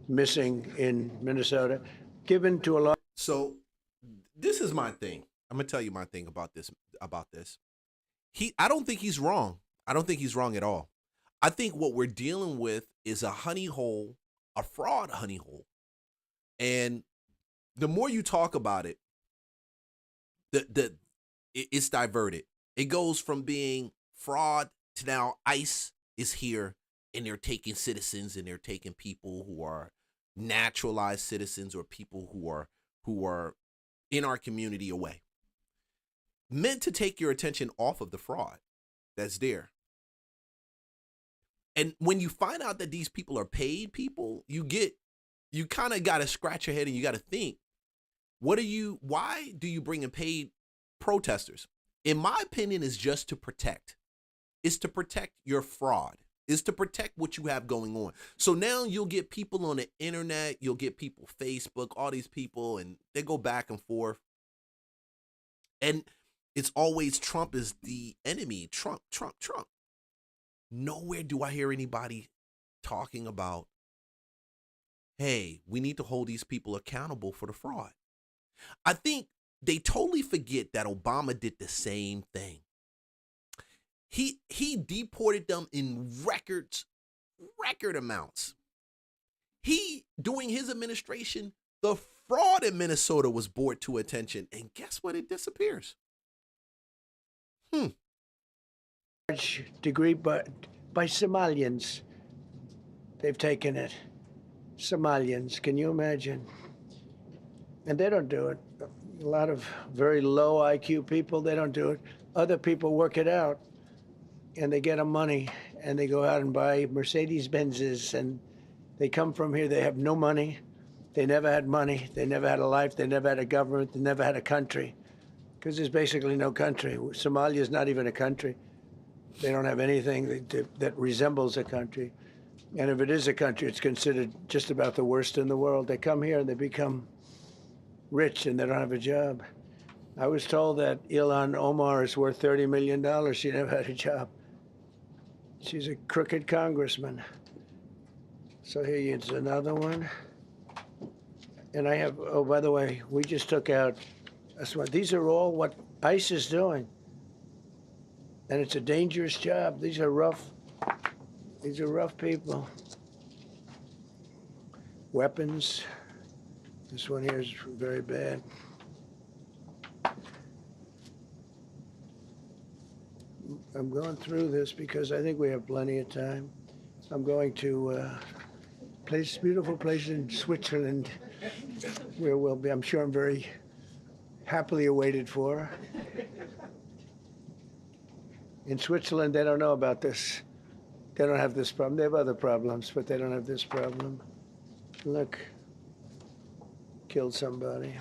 missing in Minnesota, given to a lot. So this is my thing. I'm gonna tell you my thing about this. I don't think he's wrong. I don't think he's wrong at all. I think what we're dealing with is a honey hole, a fraud honey hole. And the more you talk about it, it's diverted. It goes from being fraud to now ICE is here and they're taking citizens and they're taking people who are naturalized citizens or people who are in our community away. Meant to take your attention off of the fraud that's there. And when you find out that these people are paid people, you kind of got to scratch your head and you got to think, why do you bring in paid protesters? In my opinion, is just to protect. It's to protect your fraud. It's to protect what you have going on. So now you'll get people on the internet, you'll get people Facebook, all these people, and they go back and forth. And it's always Trump is the enemy. Trump. Nowhere do I hear anybody talking about, hey, we need to hold these people accountable for the fraud. I think they totally forget that Obama did the same thing. He deported them in record amounts. During his administration, the fraud in Minnesota was brought to attention, and guess what? It disappears. Degree by Somalians. They've taken it. Somalians, can you imagine? And they don't do it. A lot of very low IQ people, they don't do it. Other people work it out, and they get them money, and they go out and buy Mercedes-Benzes, and they come from here, they have no money. They never had money. They never had a life. They never had a government. They never had a country, because there's basically no country. Somalia is not even a country. They don't have anything that resembles a country. And if it is a country, it's considered just about the worst in the world. They come here and they become rich and they don't have a job. I was told that Ilhan Omar is worth $30 million. She never had a job. She's a crooked congressman. So here's another one. And I have, oh, by the way, we just took out, these are all what ICE is doing. And it's a dangerous job. These are rough people. Weapons. This one here is very bad. I'm going through this because I think we have plenty of time. I'm going to beautiful place in Switzerland where we'll be, I'm sure I'm very happily awaited for. In Switzerland, they don't know about this. They don't have this problem. They have other problems, but they don't have this problem. Look, killed somebody.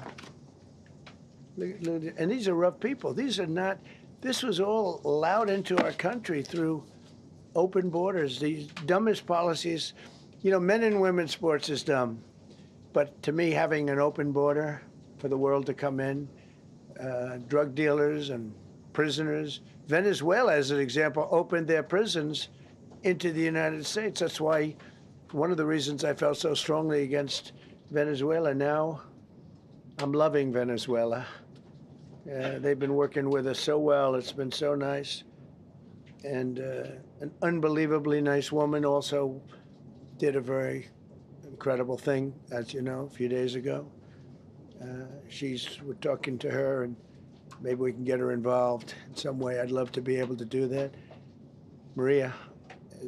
Look, and these are rough people. These are not, this was all allowed into our country through open borders. These dumbest policies, you know, men and women's sports is dumb. But to me, having an open border for the world to come in, drug dealers and prisoners, Venezuela, as an example, opened their prisons into the United States. That's why one of the reasons I felt so strongly against Venezuela. Now I'm loving Venezuela. They've been working with us so well. It's been so nice. and an unbelievably nice woman also did a very incredible thing, as you know, a few days ago. We're talking to her, and maybe we can get her involved in some way. I'd love to be able to do that. Maria,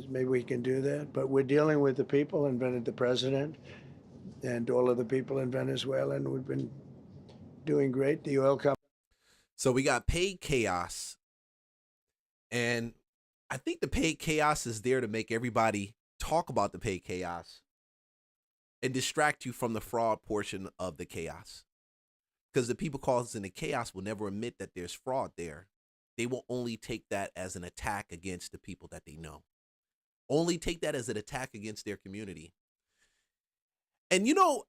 maybe we can do that. But we're dealing with the people and the president and all of the people in Venezuela, and we've been doing great. The oil company. So we got paid chaos, and I think the paid chaos is there to make everybody talk about the paid chaos and distract you from the fraud portion of the chaos. Because the people causing the chaos will never admit that there's fraud there. They will only take that as an attack against the people that they know. Only take that as an attack against their community. And you know,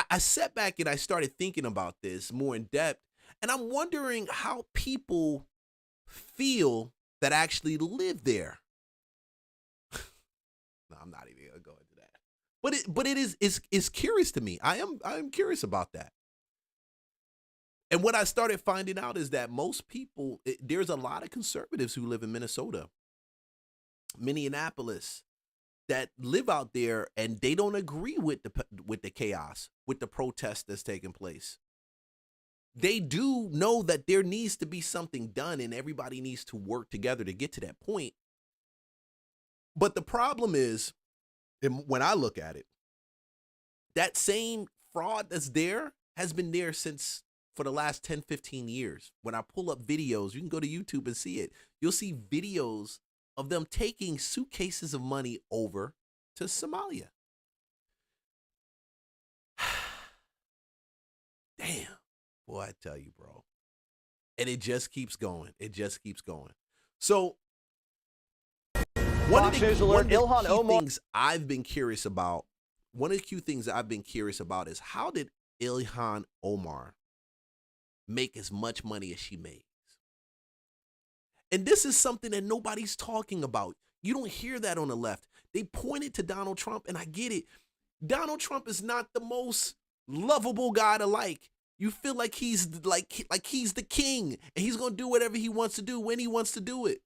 I sat back and I started thinking about this more in depth, and I'm wondering how people feel that actually live there. No, I'm not even gonna go into that. But it's curious to me. I am curious about that. And what I started finding out is that most people, there's a lot of conservatives who live in Minnesota, Minneapolis, that live out there, and they don't agree with the chaos, with the protest that's taking place. They do know that there needs to be something done, and everybody needs to work together to get to that point. But the problem is, when I look at it, that same fraud that's there has been there for the last 10, 15 years. When I pull up videos, you can go to YouTube and see it. You'll see videos of them taking suitcases of money over to Somalia. Damn. Boy, I tell you, bro. And it just keeps going. It just keeps going. So one of the key things I've been curious about is how did Ilhan Omar make as much money as she makes? And this is something that nobody's talking about. You don't hear that on the left. They pointed to Donald Trump, and I get it. Donald Trump is not the most lovable guy to like. You feel like he's he's the king, and he's going to do whatever he wants to do when he wants to do it.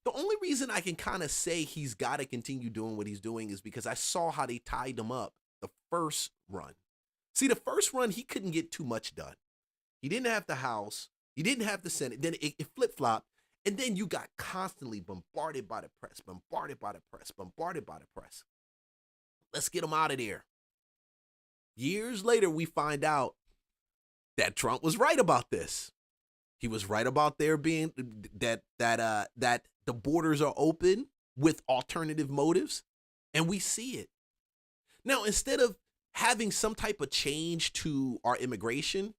The only reason I can kind of say he's got to continue doing what he's doing is because I saw how they tied him up the first run. See, the first run, he couldn't get too much done. He didn't have the House. He didn't have the Senate. Then it flip-flopped. And then you got constantly bombarded by the press, bombarded by the press, bombarded by the press. Let's get him out of there. Years later, we find out that Trump was right about this. He was right about there being that the borders are open with alternative motives, and we see it. Now, instead of having some type of change to our immigration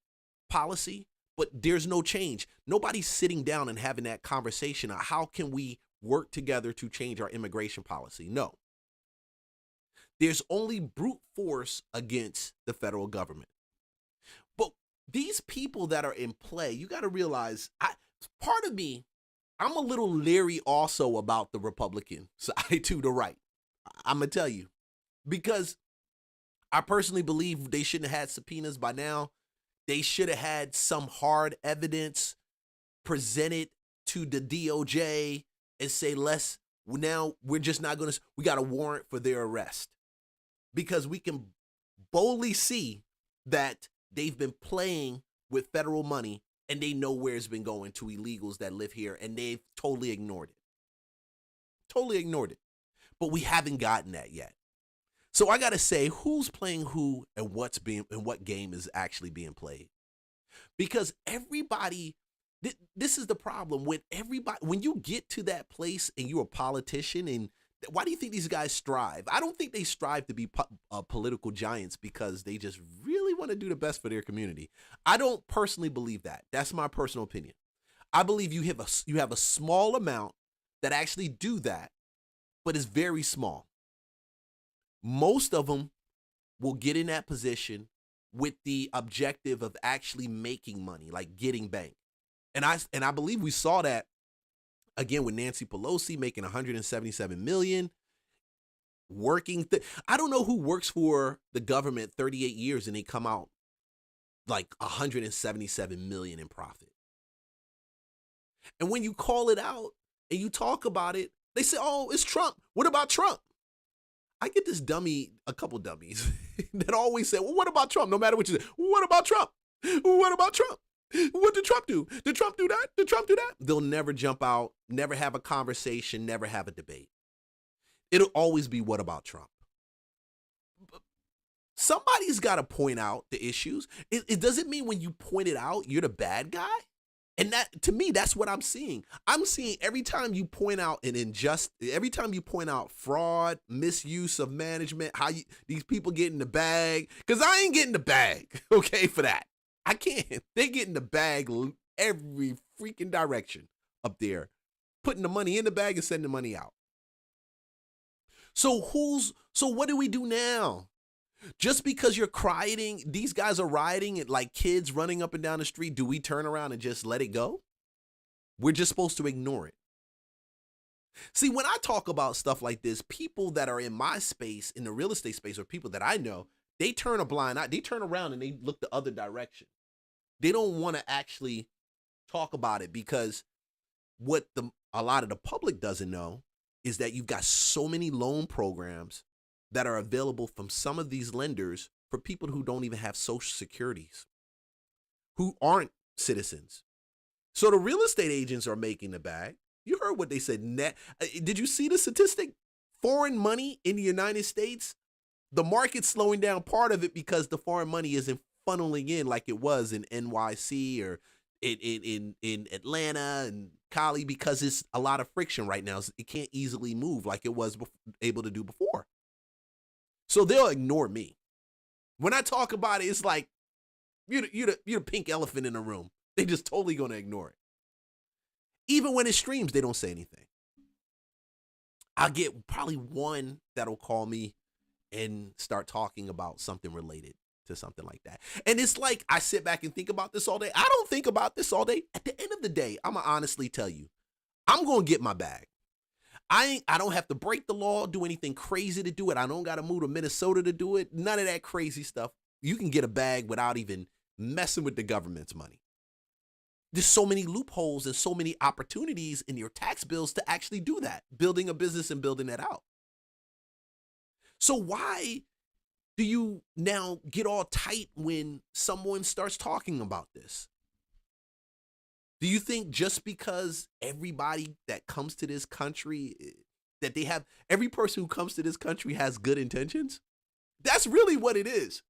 policy, but there's no change. Nobody's sitting down and having that conversation of how can we work together to change our immigration policy. No. There's only brute force against the federal government. But these people that are in play, you got to realize, part of me, I'm a little leery also about the Republican side to the right. I'm going to tell you, because I personally believe they shouldn't have had subpoenas by now. They should have had some hard evidence presented to the DOJ and say, now we're just not going to, we got a warrant for their arrest. Because we can boldly see that they've been playing with federal money and they know where it's been going to illegals that live here, and they've totally ignored it. Totally ignored it. But we haven't gotten that yet. So I got to say, who's playing who and what game is actually being played? Because everybody, this is the problem with everybody. When you get to that place and you're a politician, and why do you think these guys strive? I don't think they strive to be political giants because they just really want to do the best for their community. I don't personally believe that. That's my personal opinion. I believe you have a small amount that actually do that, but it's very small. Most of them will get in that position with the objective of actually making money, like getting bank. And I believe we saw that again with Nancy Pelosi making $177 million, working. I don't know who works for the government 38 years and they come out like $177 million in profit. And when you call it out, and you talk about it, they say, oh, it's Trump. What about Trump? I get this a couple dummies that always say, well, what about Trump? No matter what you say, what about Trump? What about Trump? What did Trump do? Did Trump do that? Did Trump do that? They'll never jump out, never have a conversation, never have a debate. It'll always be, what about Trump? Somebody's got to point out the issues. It doesn't mean when you point it out, you're the bad guy. And that, to me, that's what I'm seeing. I'm seeing every time you point out every time you point out fraud, misuse of management, these people get in the bag, because I ain't getting the bag, okay, for that. I can't. They get in the bag every freaking direction up there, putting the money in the bag and sending the money out. So what do we do now? Just because you're rioting, these guys are rioting and like kids running up and down the street, do we turn around and just let it go? We're just supposed to ignore it. See, when I talk about stuff like this, people that are in my space, in the real estate space, or people that I know, they turn a blind eye. They turn around and they look the other direction. They don't want to actually talk about it, because what a lot of the public doesn't know is that you've got so many loan programs that are available from some of these lenders for people who don't even have social securities, who aren't citizens. So the real estate agents are making the bag. You heard what they said. Did you see the statistic? Foreign money in the United States, the market's slowing down, part of it because the foreign money isn't funneling in like it was in NYC or in Atlanta and Cali, because it's a lot of friction right now. It can't easily move like it was able to do before. So they'll ignore me. When I talk about it, it's like you're the pink elephant in the room. They just totally going to ignore it. Even when it streams, they don't say anything. I'll get probably one that'll call me and start talking about something related to something like that. And it's like, I sit back and think about this all day. I don't think about this all day. At the end of the day, I'm going to honestly tell you, I'm going to get my bag. I don't have to break the law, do anything crazy to do it. I don't got to move to Minnesota to do it. None of that crazy stuff. You can get a bag without even messing with the government's money. There's so many loopholes and so many opportunities in your tax bills to actually do that, building a business and building that out. So why do you now get all tight when someone starts talking about this? Do you think just because everybody that comes to this country, that every person who comes to this country has good intentions? That's really what it is.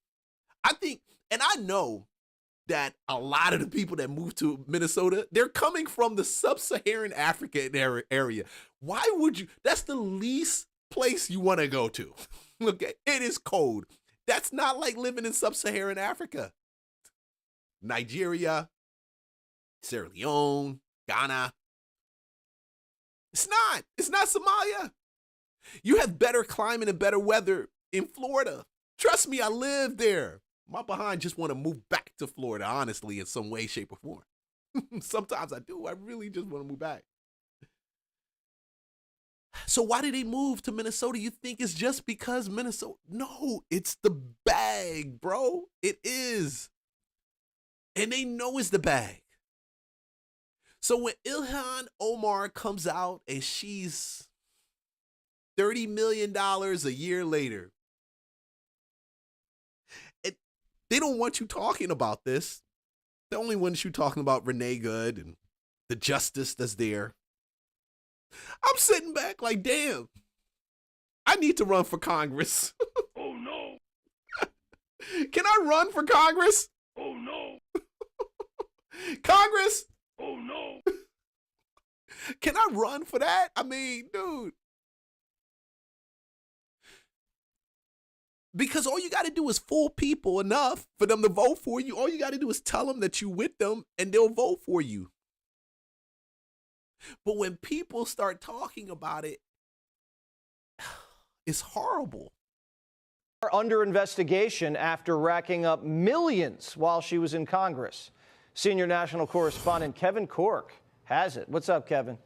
I think, and I know that a lot of the people that move to Minnesota, they're coming from the sub-Saharan African area. Why would you? That's the least place you want to go to. Okay, it is cold. That's not like living in sub-Saharan Africa. Nigeria, Sierra Leone, Ghana. It's not Somalia. You have better climate and better weather in Florida. Trust me, I live there. My behind just want to move back to Florida, honestly, in some way, shape, or form. Sometimes I do. I really just want to move back. So why did they move to Minnesota? You think it's just because Minnesota? No, it's the bag, bro. It is. And they know it's the bag. So when Ilhan Omar comes out and she's $30 million a year later, they don't want you talking about this. They only want you talking about Renee Good and the justice that's there. I'm sitting back like, damn, I need to run for Congress. Oh, no. Can I run for Congress? Oh, no. Congress? Oh, no. Can I run for that? I mean, dude. Because all you got to do is fool people enough for them to vote for you. All you got to do is tell them that you with them and they'll vote for you. But when people start talking about it, it's horrible. Under investigation after racking up millions while she was in Congress. Senior national correspondent Kevin Cork has it. What's up, Kevin?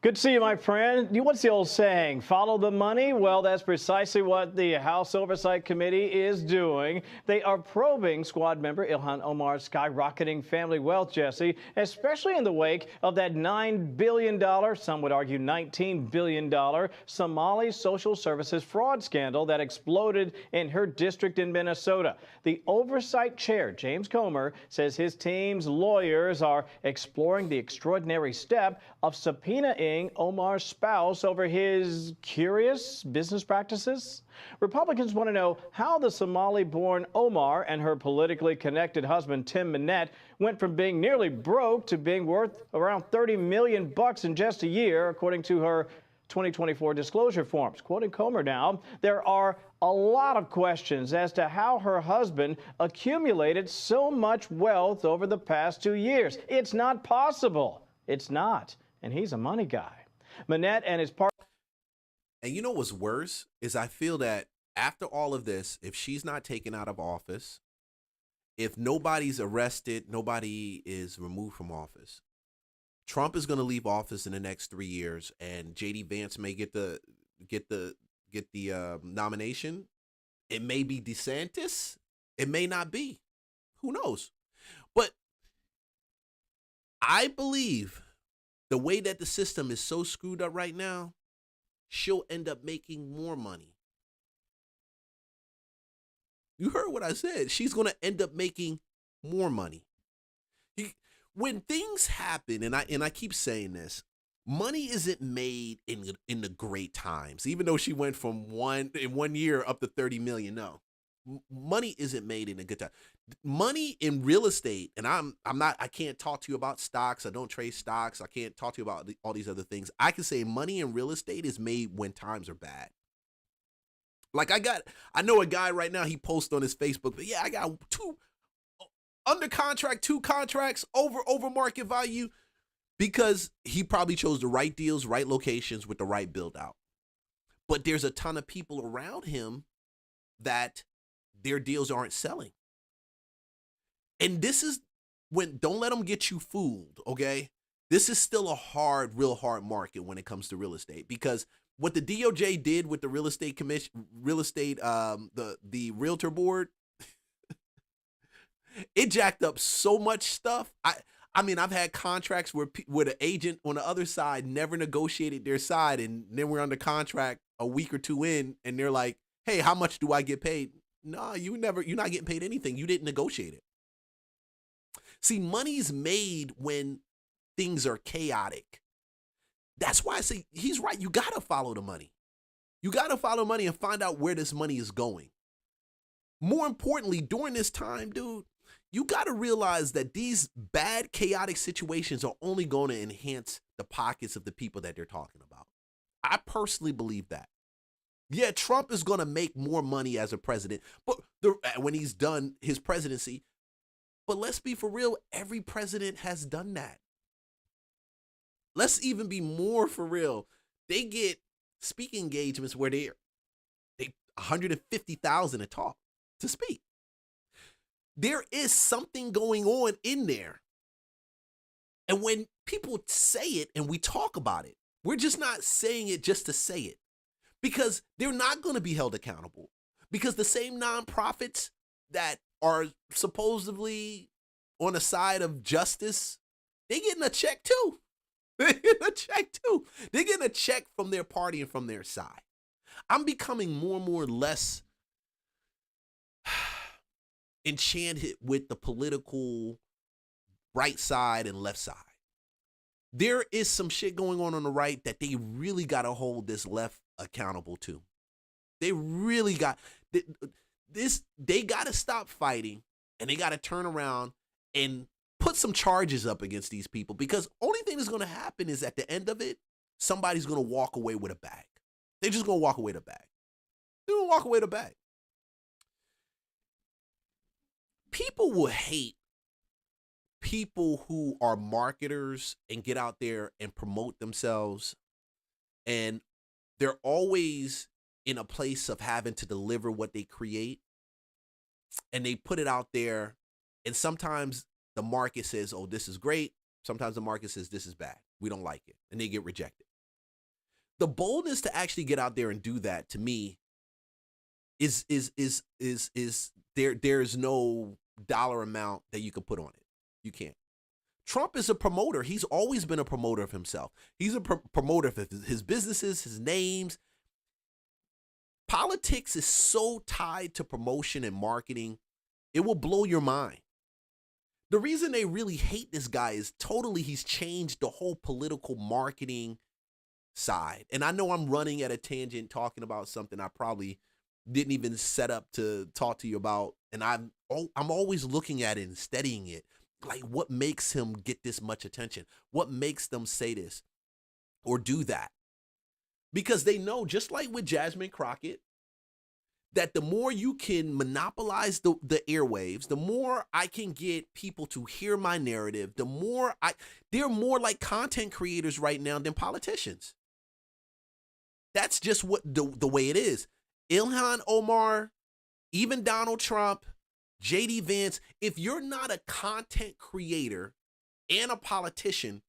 Good to see you, my friend. What's the old saying? Follow the money? Well, that's precisely what the House Oversight Committee is doing. They are probing squad member Ilhan Omar's skyrocketing family wealth, Jesse, especially in the wake of that $9 billion, some would argue $19 billion, Somali social services fraud scandal that exploded in her district in Minnesota. The Oversight Chair, James Comer, says his team's lawyers are exploring the extraordinary step of subpoenaing Omar's spouse over his curious business practices. Republicans want to know how the Somali-born Omar and her politically connected husband Tim Minette went from being nearly broke to being worth around $30 million in just a year, according to her 2024 disclosure forms. Quoting Comer now, there are a lot of questions as to how her husband accumulated so much wealth over the past 2 years. It's not possible. It's not. And he's a money guy. Minette and his partner. And you know what's worse is I feel that after all of this, if she's not taken out of office, if nobody's arrested, nobody is removed from office, Trump is going to leave office in the next 3 years, and J.D. Vance may get the nomination. It may be DeSantis. It may not be. Who knows? But I believe the way that the system is so screwed up right now, she'll end up making more money. You heard what I said. She's going to end up making more money. When things happen, and I keep saying this, money isn't made in the great times. Even though she went from in 1 year up to 30 million, no. Money isn't made in a good time. Money in real estate, and I can't talk to you about stocks. I don't trade stocks. I can't talk to you about all these other things. I can say money in real estate is made when times are bad. Like I know a guy right now, he posts on his Facebook, but yeah, I got under contract, 2 contracts over market value, because he probably chose the right deals, right locations with the right build out. But there's a ton of people around him that their deals aren't selling. And this is when, don't let them get you fooled, okay? This is still a real hard market when it comes to real estate, because what the DOJ did with the real estate commission, the realtor board, it jacked up so much stuff. I mean, I've had contracts where the agent on the other side never negotiated their side, and then we're under contract a week or 2 in, and they're like, "Hey, how much do I get paid?" No, you're not getting paid anything. You didn't negotiate it. See, money's made when things are chaotic. That's why I say he's right. You got to follow the money. You got to follow money and find out where this money is going. More importantly, during this time, dude, you got to realize that these bad, chaotic situations are only going to enhance the pockets of the people that they're talking about. I personally believe that. Yeah, Trump is going to make more money as a president, but when he's done his presidency. But let's be for real, every president has done that. Let's even be more for real. They get speaking engagements where they $150,000 to speak. There is something going on in there. And when people say it and we talk about it, we're just not saying it just to say it. Because they're not going to be held accountable. Because the same nonprofits that are supposedly on the side of justice, they're getting a check too. They're getting a check too. They're getting a check from their party and from their side. I'm becoming more and more less enchanted with the political right side and left side. There is some shit going on the right that they really got to hold this left accountable to. They really got this. They got to stop fighting, and they got to turn around and put some charges up against these people, because only thing that's going to happen is at the end of it, somebody's going to walk away with a bag. They're just going to walk away with a bag. They're going to walk away with a bag. People will hate people who are marketers and get out there and promote themselves, and they're always in a place of having to deliver what they create, and they put it out there, and sometimes the market says, oh, this is great. Sometimes the market says this is bad. We don't like it, and they get rejected. The boldness to actually get out there and do that, to me, is there's no dollar amount that you can put on it. You can't. Trump is a promoter. He's always been a promoter of himself. He's a promoter of his businesses, his names. Politics is so tied to promotion and marketing, it will blow your mind. The reason they really hate this guy is he's changed the whole political marketing side. And I know I'm running at a tangent talking about something I probably didn't even set up to talk to you about. And I'm always looking at it and studying it. Like, what makes him get this much attention? What makes them say this or do that? Because they know, just like with Jasmine Crockett, that the more you can monopolize the airwaves, the more I can get people to hear my narrative, they're more like content creators right now than politicians. That's just what the way it is. Ilhan Omar, even Donald Trump, JD Vance, if you're not a content creator and a politician,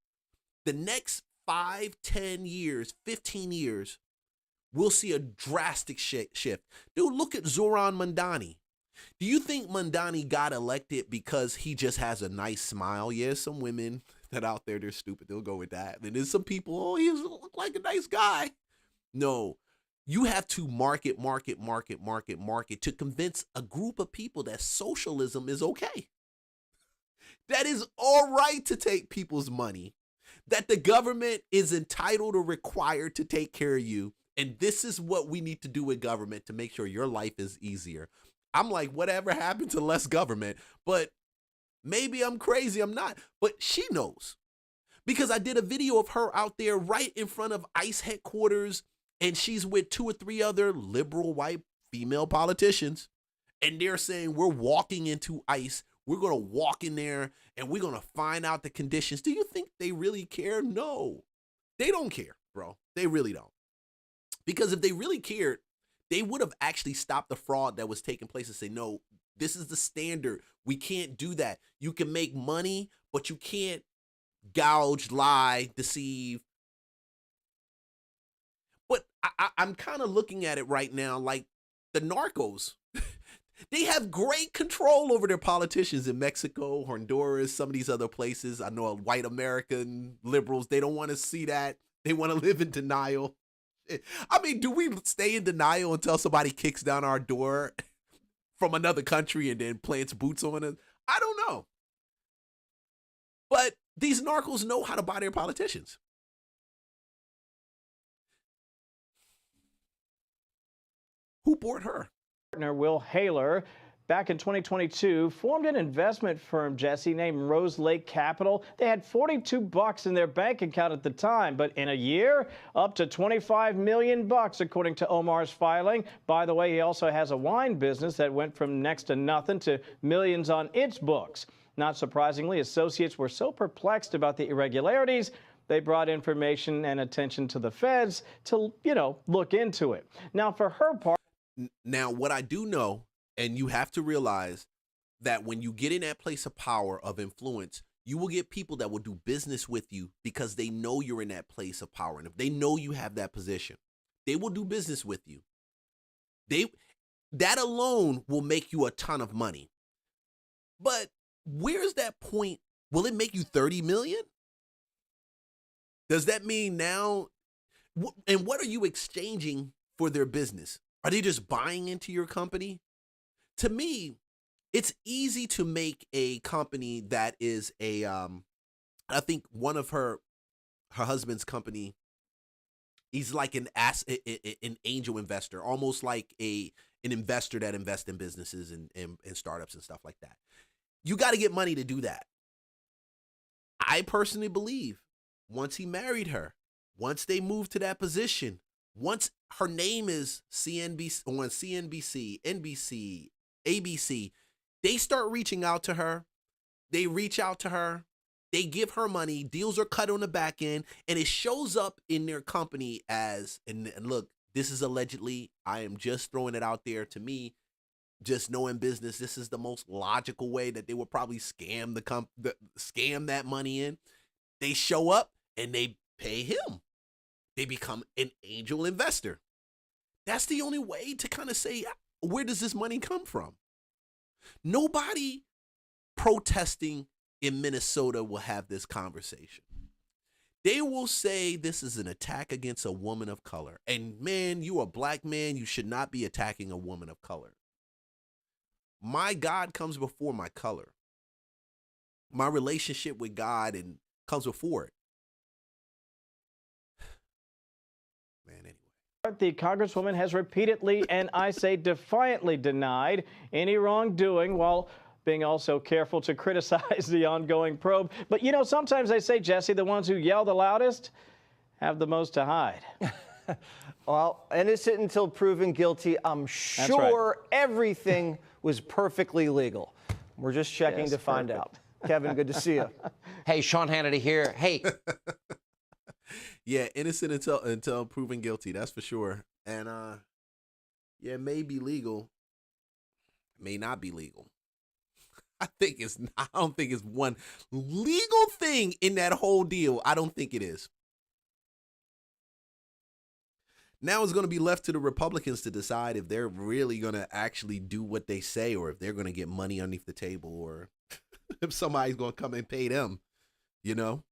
the next 5, 10 years, 15 years, we'll see a drastic shift. Dude, look at Zohran Mamdani. Do you think Mamdani got elected because he just has a nice smile? Yes, some women that out there, they're stupid. They'll go with that. And there's some people, he look like a nice guy. No, you have to market to convince a group of people that socialism is okay. That is all right to take people's money. That the government is entitled or required to take care of you. And this is what we need to do with government to make sure your life is easier. I'm like, whatever happened to less government? But maybe I'm crazy. I'm not. But she knows. Because I did a video of her out there right in front of ICE headquarters. And she's with 2 or 3 other liberal white female politicians. And they're saying, we're walking into ICE. We're going to walk in there and we're going to find out the conditions. Do you think they really care? No, they don't care, bro. They really don't. Because if they really cared, they would have actually stopped the fraud that was taking place and say, no, this is the standard. We can't do that. You can make money, but you can't gouge, lie, deceive. But I'm kind of looking at it right now like the narcos. They have great control over their politicians in Mexico, Honduras, some of these other places. I know white American liberals, they don't want to see that. They want to live in denial. I mean, do we stay in denial until somebody kicks down our door from another country and then plants boots on us? I don't know. But these narcos know how to buy their politicians. Who bought her? Partner Will Haler, back in 2022, formed an investment firm, Jesse, named Rose Lake Capital. They had $42 in their bank account at the time, but in a year, up to $25 million, according to Omar's filing. By the way, he also has a wine business that went from next to nothing to millions on its books. Not surprisingly, associates were so perplexed about the irregularities, they brought information and attention to the feds to, look into it. Now, for her part. Now, what I do know, and you have to realize that when you get in that place of power, of influence, you will get people that will do business with you because they know you're in that place of power. And if they know you have that position, they will do business with you. That alone will make you a ton of money. But where's that point? Will it make you 30 million? Does that mean now? And what are you exchanging for their business? Are they just buying into your company? To me, it's easy to make a company that is I think one of her husband's company, he's like an angel investor, almost like an investor that invests in businesses and startups and stuff like that. You got to get money to do that. I personally believe once he married her, once they moved to that position, once her name is CNBC, NBC, ABC, they start reaching out to her. They reach out to her. They give her money. Deals are cut on the back end. And it shows up in their company as, and look, this is allegedly, I am just throwing it out there. To me, just knowing business, this is the most logical way that they would probably scam scam that money in. They show up and they pay him. They become an angel investor. That's the only way to kind of say, where does this money come from? Nobody protesting in Minnesota will have this conversation. They will say this is an attack against a woman of color. And man, you a black man, you should not be attacking a woman of color. My God comes before my color. My relationship with God and comes before it. Man, anyway. The Congresswoman has repeatedly, and I say defiantly, denied any wrongdoing while being also careful to criticize the ongoing probe. But, you know, sometimes they say, Jesse, the ones who yell the loudest have the most to hide. Well, innocent until proven guilty. I'm sure everything was perfectly legal. We're just checking to find out. Kevin, good to see you. Hey, Sean Hannity here. Hey. Yeah, innocent until proven guilty, that's for sure. And yeah, it may be legal, may not be legal. I don't think it's one legal thing in that whole deal. I don't think it is. Now it's going to be left to the Republicans to decide if they're really going to actually do what they say, or if they're going to get money underneath the table, or if somebody's going to come and pay them, you know?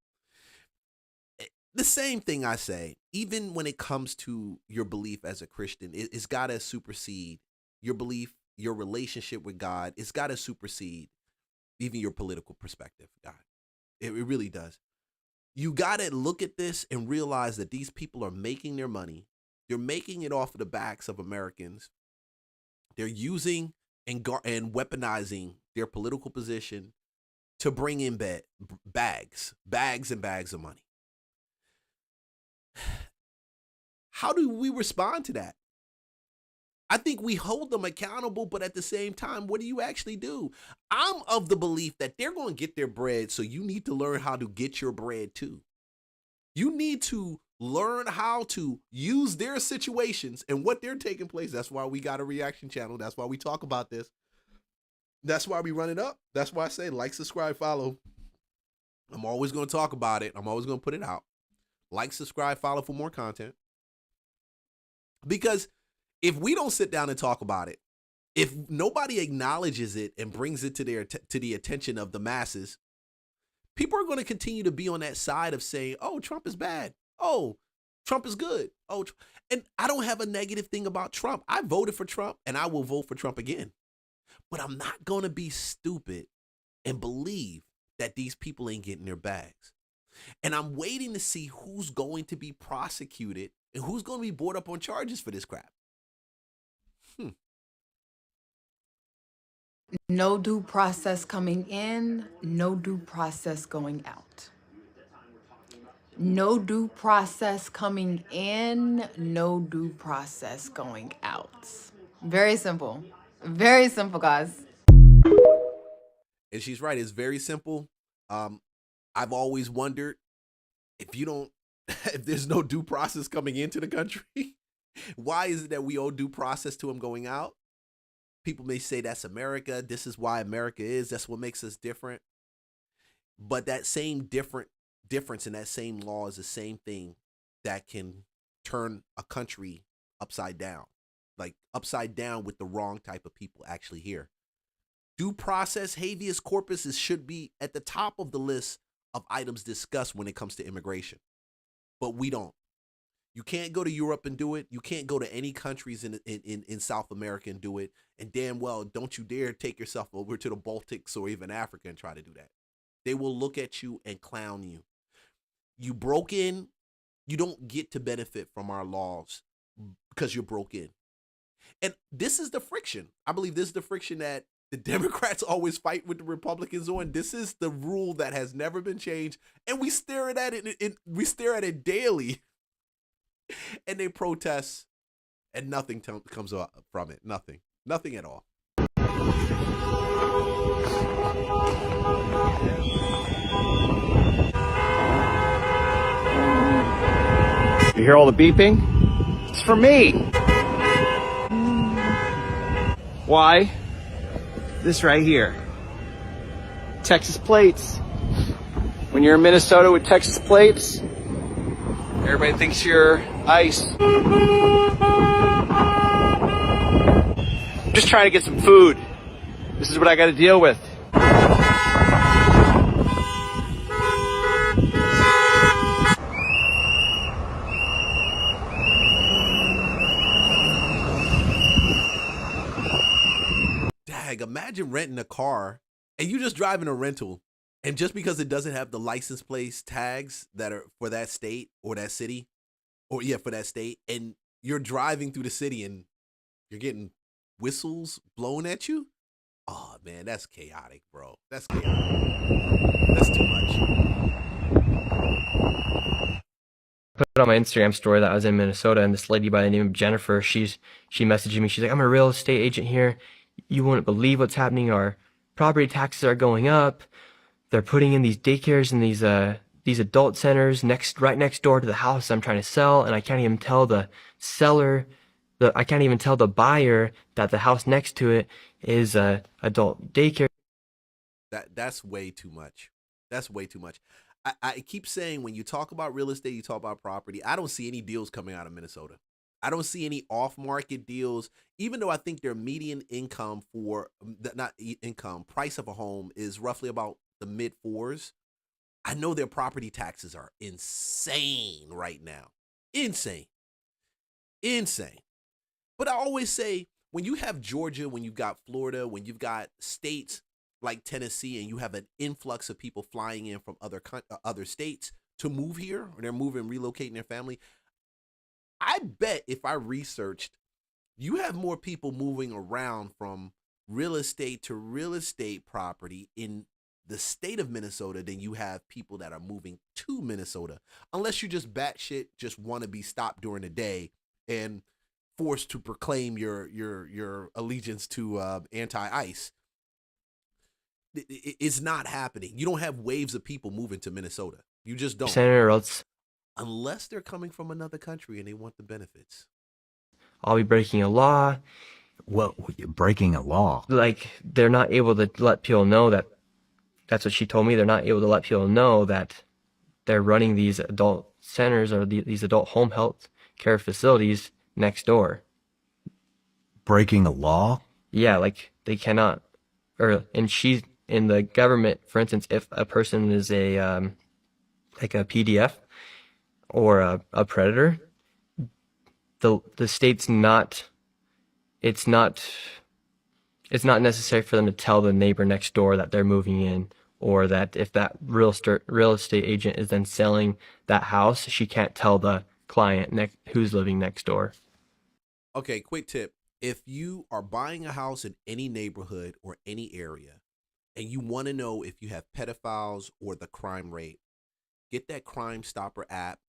The same thing I say, even when it comes to your belief as a Christian, it's got to supersede your belief, your relationship with God. It's got to supersede even your political perspective, God. It really does. You got to look at this and realize that these people are making their money. They're making it off of the backs of Americans. They're using and weaponizing their political position to bring in bags and bags of money. How do we respond to that? I think we hold them accountable, but at the same time, what do you actually do? I'm of the belief that they're going to get their bread, so you need to learn how to get your bread too. You need to learn how to use their situations and what they're taking place. That's why we got a reaction channel. That's why we talk about this. That's why we run it up. That's why I say like, subscribe, follow. I'm always going to talk about it. I'm always going to put it out. Like, subscribe, follow for more content. Because if we don't sit down and talk about it, if nobody acknowledges it and brings it to the attention of the masses, people are going to continue to be on that side of saying, oh, Trump is bad. Oh, Trump is good. Oh, and I don't have a negative thing about Trump. I voted for Trump and I will vote for Trump again. But I'm not going to be stupid and believe that these people ain't getting their bags. And I'm waiting to see who's going to be prosecuted and who's going to be brought up on charges for this crap. No due process coming in, no due process going out. No due process coming in, no due process going out. Very simple. Very simple, guys. And she's right. It's very simple. I've always wondered if there's no due process coming into the country, why is it that we owe due process to them going out? People may say that's America. This is why America is. That's what makes us different. But that same difference in that same law is the same thing that can turn a country upside down, like upside down with the wrong type of people actually here. Due process, habeas corpus should be at the top of the list of items discussed when it comes to immigration. But we don't. You can't go to Europe and do it. You can't go to any countries in South America and do it. And damn well, don't you dare take yourself over to the Baltics or even Africa and try to do that. They will look at you and clown you. You broke in. You don't get to benefit from our laws because you're broke in. And this is the friction. I believe this is the friction that the Democrats always fight with the Republicans on. This is the rule that has never been changed. And we stare at it. We stare at it daily. And they protest, and nothing comes from it. Nothing. Nothing at all. You hear all the beeping? It's for me. Why? This right here. Texas plates. When you're in Minnesota with Texas plates, Everybody thinks you're ice. I'm just trying to get some food. This is what I got to deal with. Dag, imagine renting a car and you just driving a rental, and just because it doesn't have the license plate tags that are for that state or that city, or yeah, for that state, and you're driving through the city and you're getting whistles blown at you. Oh man, that's chaotic, bro. That's chaotic. That's too much. Put on my Instagram story that I was in Minnesota, and this lady by the name of Jennifer, she messaged me. She's like, I'm a real estate agent here. You wouldn't believe what's happening. Our property taxes are going up. They're putting in these daycares and these adult centers right next door to the house I'm trying to sell, and I can't even tell the seller, I can't even tell the buyer that the house next to it is a adult daycare. That's way too much. That's way too much. I keep saying, when you talk about real estate, you talk about property. I don't see any deals coming out of Minnesota. I don't see any off-market deals, even though I think their median income price of a home is roughly about the mid fours. I know their property taxes are insane right now. Insane. But I always say, when you have Georgia, when you've got Florida, when you've got states like Tennessee, and you have an influx of people flying in from other states to move here, or they're relocating their family, I bet if I researched, you have more people moving around from real estate to real estate property in the state of Minnesota than you have people that are moving to Minnesota, unless you just batshit just want to be stopped during the day and forced to proclaim your allegiance to anti-ICE. It's not happening. You don't have waves of people moving to Minnesota. You just don't. Senator Rhodes, unless they're coming from another country and they want the benefits. I'll be breaking a law. Well, breaking a law? Like, they're not able to let people know that. That's what she told me. They're not able to let people know that they're running these adult centers or these adult home health care facilities next door. Breaking a law? Yeah, like they cannot. And she's in the government, for instance, if a person is like a PDF or a predator, the state's not. It's not necessary for them to tell the neighbor next door that they're moving in, or that if that real estate agent is then selling that house, she can't tell the client who's living next door. Okay, quick tip. If you are buying a house in any neighborhood or any area, and you want to know if you have pedophiles or the crime rate, get that Crime Stopper app,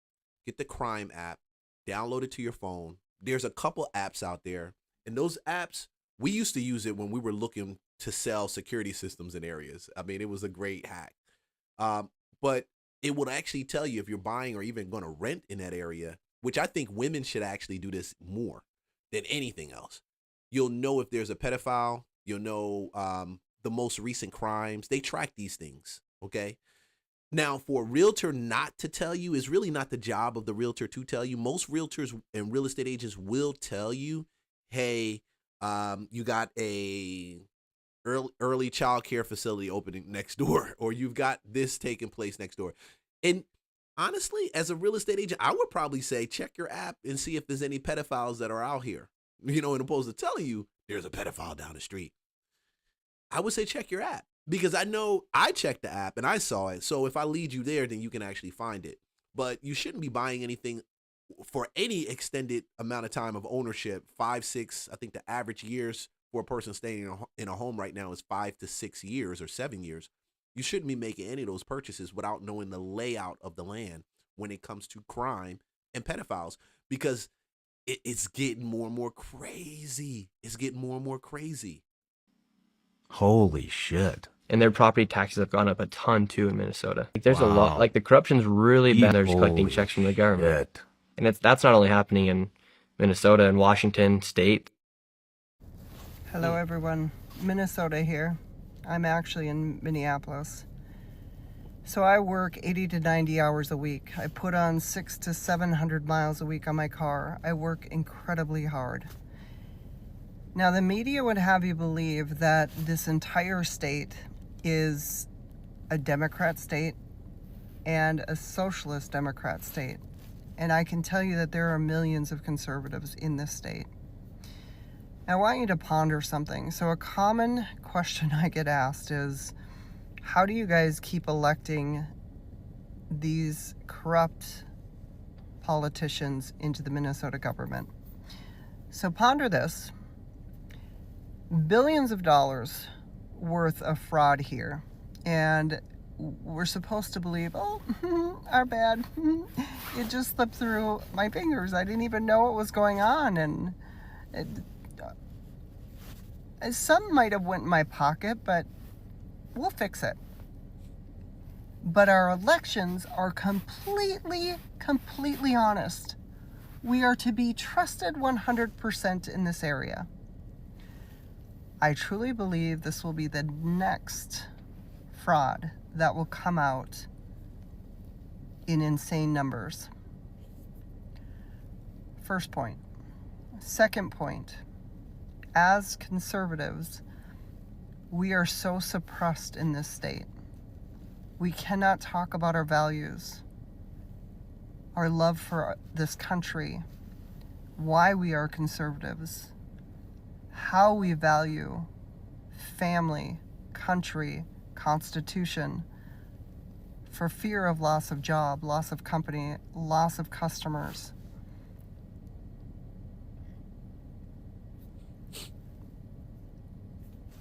get the crime app, download it to your phone. There's a couple apps out there, and those apps, we used to use it when we were looking to sell security systems in areas. I mean, it was a great hack. But it would actually tell you if you're buying or even going to rent in that area, which I think women should actually do this more than anything else. You'll know if there's a pedophile. You'll know the most recent crimes. They track these things, okay? Now, for a realtor not to tell you is really not the job of the realtor to tell you. Most realtors and real estate agents will tell you, hey, you got a early child care facility opening next door, or you've got this taking place next door. And honestly, as a real estate agent, I would probably say check your app and see if there's any pedophiles that are out here, you know, as opposed to telling you there's a pedophile down the street. I would say check your app, because I know I checked the app and I saw it. So if I lead you there, then you can actually find it. But you shouldn't be buying anything for any extended amount of time of ownership. 5, 6, I think the average years for a person staying in a home right now is 5 to 6 years or 7 years. You shouldn't be making any of those purchases without knowing the layout of the land when it comes to crime and pedophiles, because it's getting more and more crazy. It's getting more and more crazy. Holy shit. And their property taxes have gone up a ton too in Minnesota. Like, there's a lot, like the corruption's really bad. They're just collecting checks from the government. Shit. And that's not only happening in Minnesota and Washington state. Hello everyone, Minnesota here. I'm actually in Minneapolis. So I work 80 to 90 hours a week. I put on 600 to 700 miles a week on my car. I work incredibly hard. Now, the media would have you believe that this entire state is a Democrat state and a socialist Democrat state. And I can tell you that there are millions of conservatives in this state. I want you to ponder something. So a common question I get asked is, how do you guys keep electing these corrupt politicians into the Minnesota government? So ponder this. Billions of dollars worth of fraud here. And we're supposed to believe, oh, our bad. It just slipped through my fingers. I didn't even know what was going on. And some might have went in my pocket, but we'll fix it. But our elections are completely honest. We are to be trusted 100% in this area. I truly believe this will be the next fraud that will come out in insane numbers. First point. Second point, as conservatives, we are so suppressed in this state. We cannot talk about our values, our love for this country, why we are conservatives, how we value family, country, Constitution, for fear of loss of job, loss of company, loss of customers.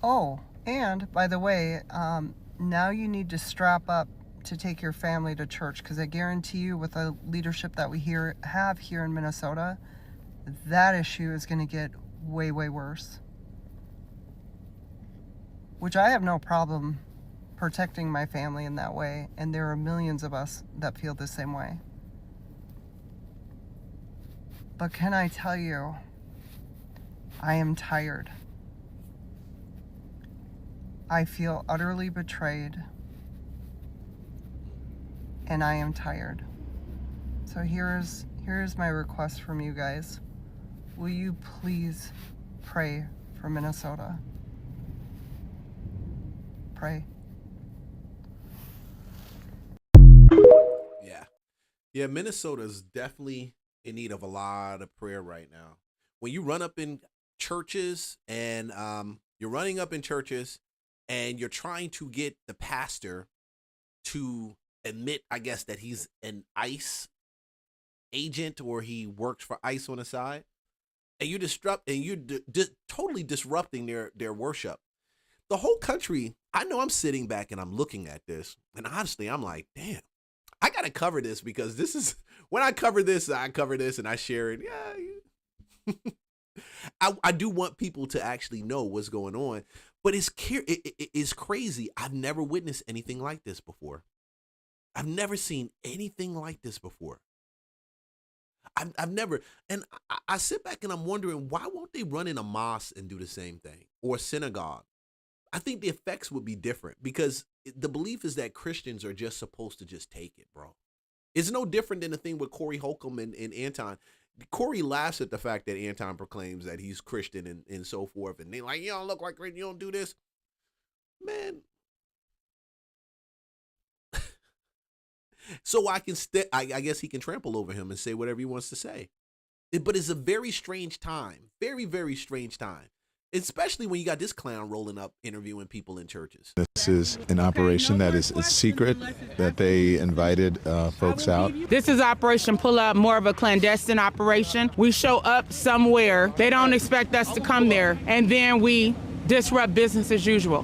Oh, and by the way, now you need to strap up to take your family to church, because I guarantee you, with the leadership that we have here in Minnesota, that issue is going to get way worse. Which I have no problem protecting my family in that way, and there are millions of us that feel the same way. But can I tell you, I am tired. I feel utterly betrayed, and I am tired. So here's my request from you guys. Will you please pray for Minnesota? Pray. Yeah, Minnesota's definitely in need of a lot of prayer right now. When you run up in churches and you're trying to get the pastor to admit, I guess, that he's an ICE agent or he works for ICE on the side, and you're totally disrupting their worship. The whole country, I know I'm sitting back and I'm looking at this, and honestly, I'm like, damn, I got to cover this, because this is, when I cover this and I share it. Yeah. I do want people to actually know what's going on, but it's crazy. I've never witnessed anything like this before. I've never seen anything like this before. I've never, and I sit back and I'm wondering, why won't they run in a mosque and do the same thing, or a synagogue? I think the effects would be different, because the belief is that Christians are just supposed to just take it, bro. It's no different than the thing with Cory Holcomb and Anton. Cory laughs at the fact that Anton proclaims that he's Christian and so forth, and they're like, you don't look like Christian, you don't do this. Man. So I guess he can trample over him and say whatever he wants to say. But it's a very strange time. Very strange time. Especially when you got this clown rolling up interviewing people in churches. This is an operation that is secret, that they invited folks out. This is Operation Pull Up, more of a clandestine operation. We show up somewhere, they don't expect us to come there, and then we disrupt business as usual.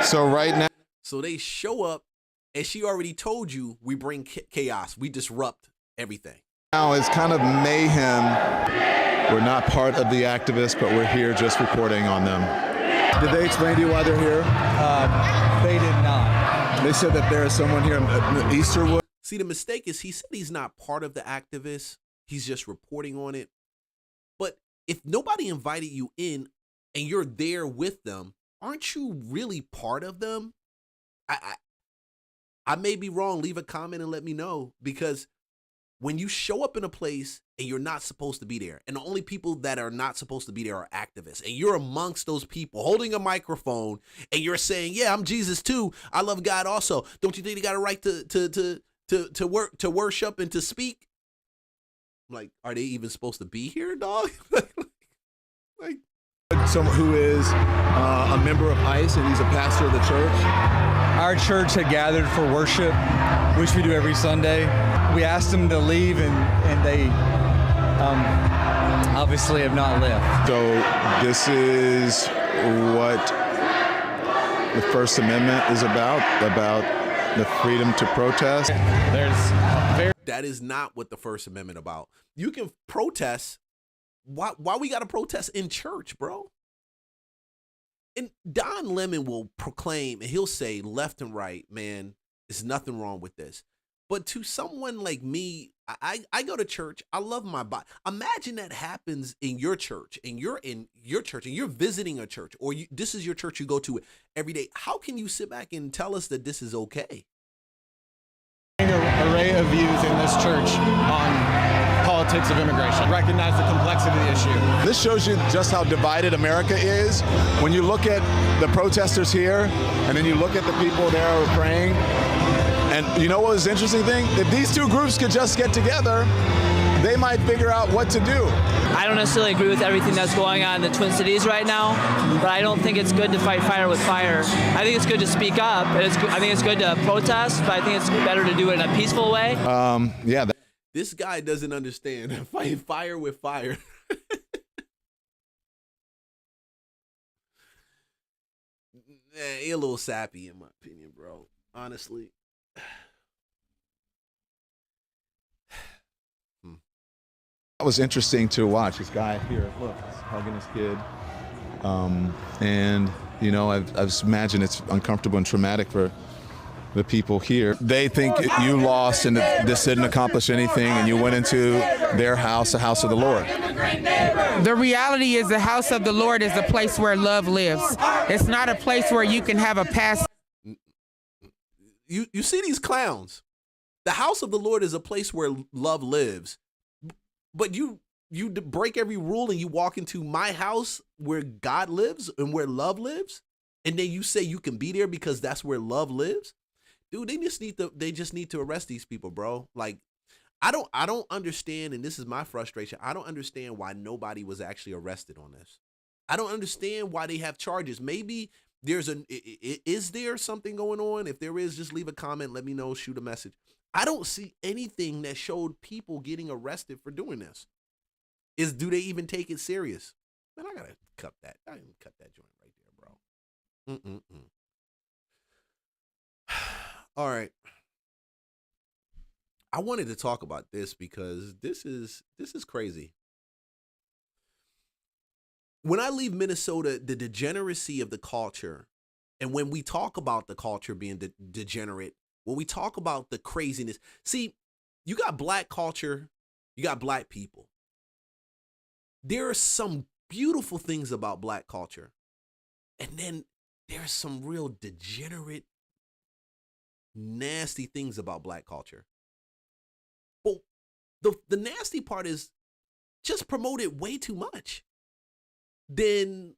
So right now. So they show up, and she already told you, we bring chaos, we disrupt everything. Now it's kind of mayhem. We're not part of the activists, but we're here just reporting on them. Did they explain to you why they're here? They did not. They said that there is someone here in Easterwood. See, the mistake is he said he's not part of the activists. He's just reporting on it. But if nobody invited you in and you're there with them, aren't you really part of them? I may be wrong. Leave a comment and let me know, because when you show up in a place and you're not supposed to be there, and the only people that are not supposed to be there are activists, and you're amongst those people holding a microphone and you're saying, yeah, I'm Jesus too, I love God also, don't you think they got a right to worship and to speak? Like, are they even supposed to be here, dog? Like, someone who is a member of ICE, and he's a pastor of the church. Our church had gathered for worship, which we do every Sunday. We asked them to leave, and they obviously have not left. So this is what the First Amendment is about the freedom to protest. That is not what the First Amendment about. You can protest. Why we got to protest in church, bro? And Don Lemon will proclaim, and he'll say left and right, man, there's nothing wrong with this. But to someone like me, I go to church. I love my body. Imagine that happens in your church, and you're in your church, and you're visiting a church, or this is your church you go to every day. How can you sit back and tell us that this is okay? An array of views in this church on politics of immigration. Recognize the complexity of the issue. This shows you just how divided America is. When you look at the protesters here, and then you look at the people there who are praying, and you know what was the interesting thing? If these two groups could just get together, they might figure out what to do. I don't necessarily agree with everything that's going on in the Twin Cities right now, but I don't think it's good to fight fire with fire. I think it's good to speak up. I think it's good to protest, but I think it's better to do it in a peaceful way. Yeah. This guy doesn't understand fighting fire with fire. You're a little sappy, in my opinion, bro. Honestly. That was interesting to watch. This guy here, look, he's hugging his kid. And, you know, I imagine it's uncomfortable and traumatic for the people here. They think you lost and this didn't accomplish anything, and you went into their house, the house of the Lord. The reality is the house of the Lord is a place where love lives. It's not a place where you can have a past. You see these clowns. The house of the Lord is a place where love lives. But you break every rule and you walk into my house where God lives and where love lives, and then you say you can be there because that's where love lives. Dude, they just need to arrest these people, bro. Like, I don't understand, and this is my frustration. I don't understand why nobody was actually arrested on this. I don't understand why they have charges. Maybe is there something going on? If there is, just leave a comment, let me know, shoot a message. I don't see anything that showed people getting arrested for doing this. Do they even take it serious? Man, I gotta cut that. I didn't cut that joint right there, bro. All right. I wanted to talk about this because this is crazy. When I leave Minnesota, the degeneracy of the culture, and when we talk about the culture being degenerate, when we talk about the craziness, see, you got black culture, you got black people. There are some beautiful things about black culture. And then there's some real degenerate, nasty things about black culture. But the nasty part is just promoted way too much. Then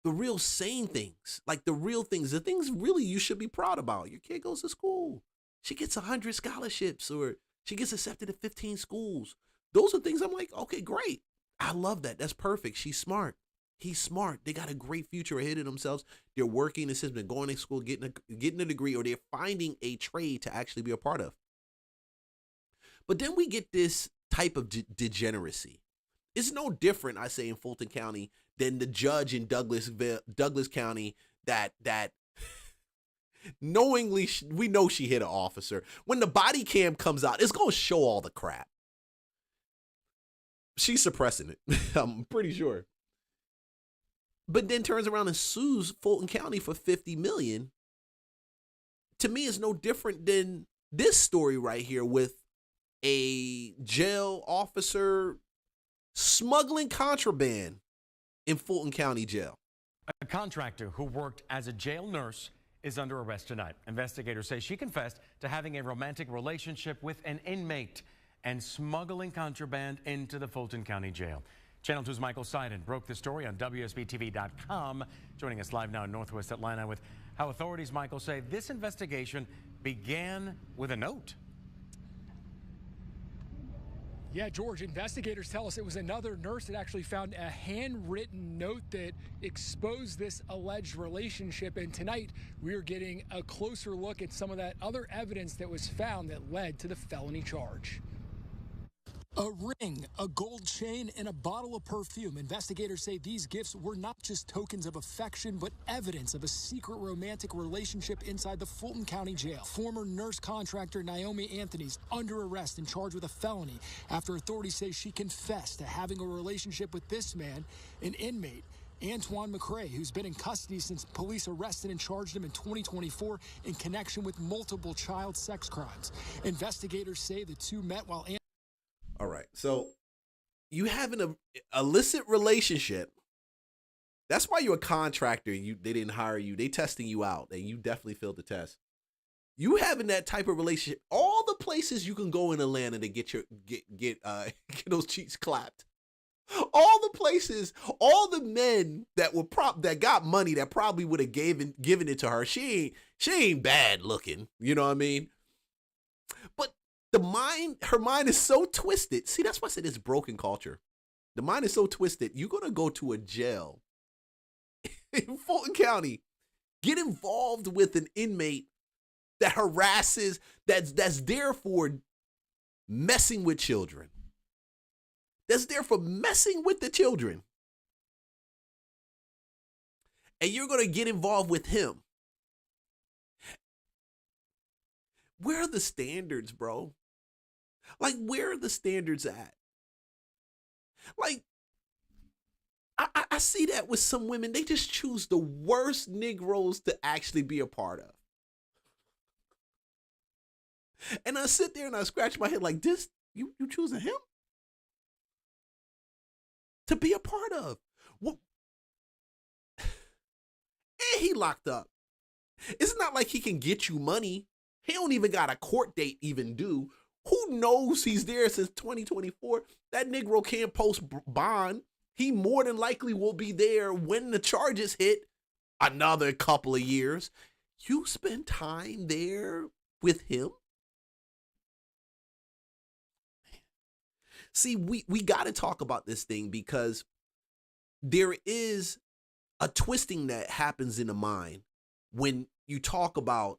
the real sane things, like the real things, the things really you should be proud about. Your kid goes to school. She gets 100 scholarships, or she gets accepted to 15 schools. Those are things I'm like, okay, great. I love that. That's perfect. She's smart. He's smart. They got a great future ahead of themselves. They're working, the system, going to school, getting a degree, or they're finding a trade to actually be a part of. But then we get this type of degeneracy. It's no different, I say, in Fulton County than the judge in Douglas County that knowingly, we know she hit an officer. When the body cam comes out, it's going to show all the crap. She's suppressing it, I'm pretty sure. But then turns around and sues Fulton County for $50 million. To me, it's no different than this story right here with a jail officer smuggling contraband in Fulton County Jail. A contractor who worked as a jail nurse is under arrest tonight. Investigators say she confessed to having a romantic relationship with an inmate and smuggling contraband into the Fulton County Jail. Channel 2's Michael Seiden broke the story on WSBTV.com, joining us live now in Northwest Atlanta with how authorities, Michael, say this investigation began with a note. Yeah, George, investigators tell us it was another nurse that actually found a handwritten note that exposed this alleged relationship. And tonight, we are getting a closer look at some of that other evidence that was found that led to the felony charge. A ring, a gold chain, and a bottle of perfume. Investigators say these gifts were not just tokens of affection, but evidence of a secret romantic relationship inside the Fulton County Jail. Former nurse contractor Naomi Anthony's under arrest and charged with a felony after authorities say she confessed to having a relationship with this man, an inmate, Antoine McCrae, who's been in custody since police arrested and charged him in 2024 in connection with multiple child sex crimes. Investigators say the two met while All right, so you having a illicit relationship. That's why you're a contractor. They didn't hire you. They testing you out, and you definitely failed the test. You having that type of relationship. All the places you can go in Atlanta to get those cheeks clapped. All the places, all the men that got money that probably would have given it to her. She ain't bad looking. You know what I mean? But her mind is so twisted. See, that's why I said it's broken culture. The mind is so twisted. You're going to go to a jail in Fulton County, get involved with an inmate that harasses, that's there for messing with children. That's there for messing with the children. And you're going to get involved with him. Where are the standards, bro? Like, where are the standards at? Like, I see that with some women. They just choose the worst Negroes to actually be a part of. And I sit there and I scratch my head like, this, you choosing him to be a part of? What? And he locked up. It's not like he can get you money. He don't even got a court date even due. Who knows he's there since 2024? That Negro can't post bond. He more than likely will be there when the charges hit another couple of years. You spend time there with him? See, we got to talk about this thing because there is a twisting that happens in the mind when you talk about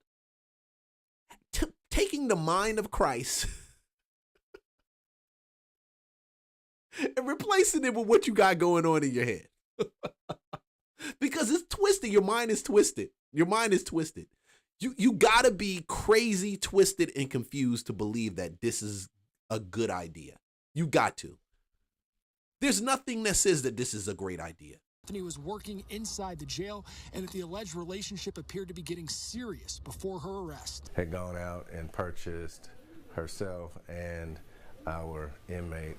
taking the mind of Christ and replacing it with what you got going on in your head. Because it's twisted. Your mind is twisted. Your mind is twisted. You got to be crazy, twisted, and confused to believe that this is a good idea. You got to. There's nothing that says that this is a great idea. Anthony was working inside the jail and that the alleged relationship appeared to be getting serious before her arrest. Had gone out and purchased herself and our inmate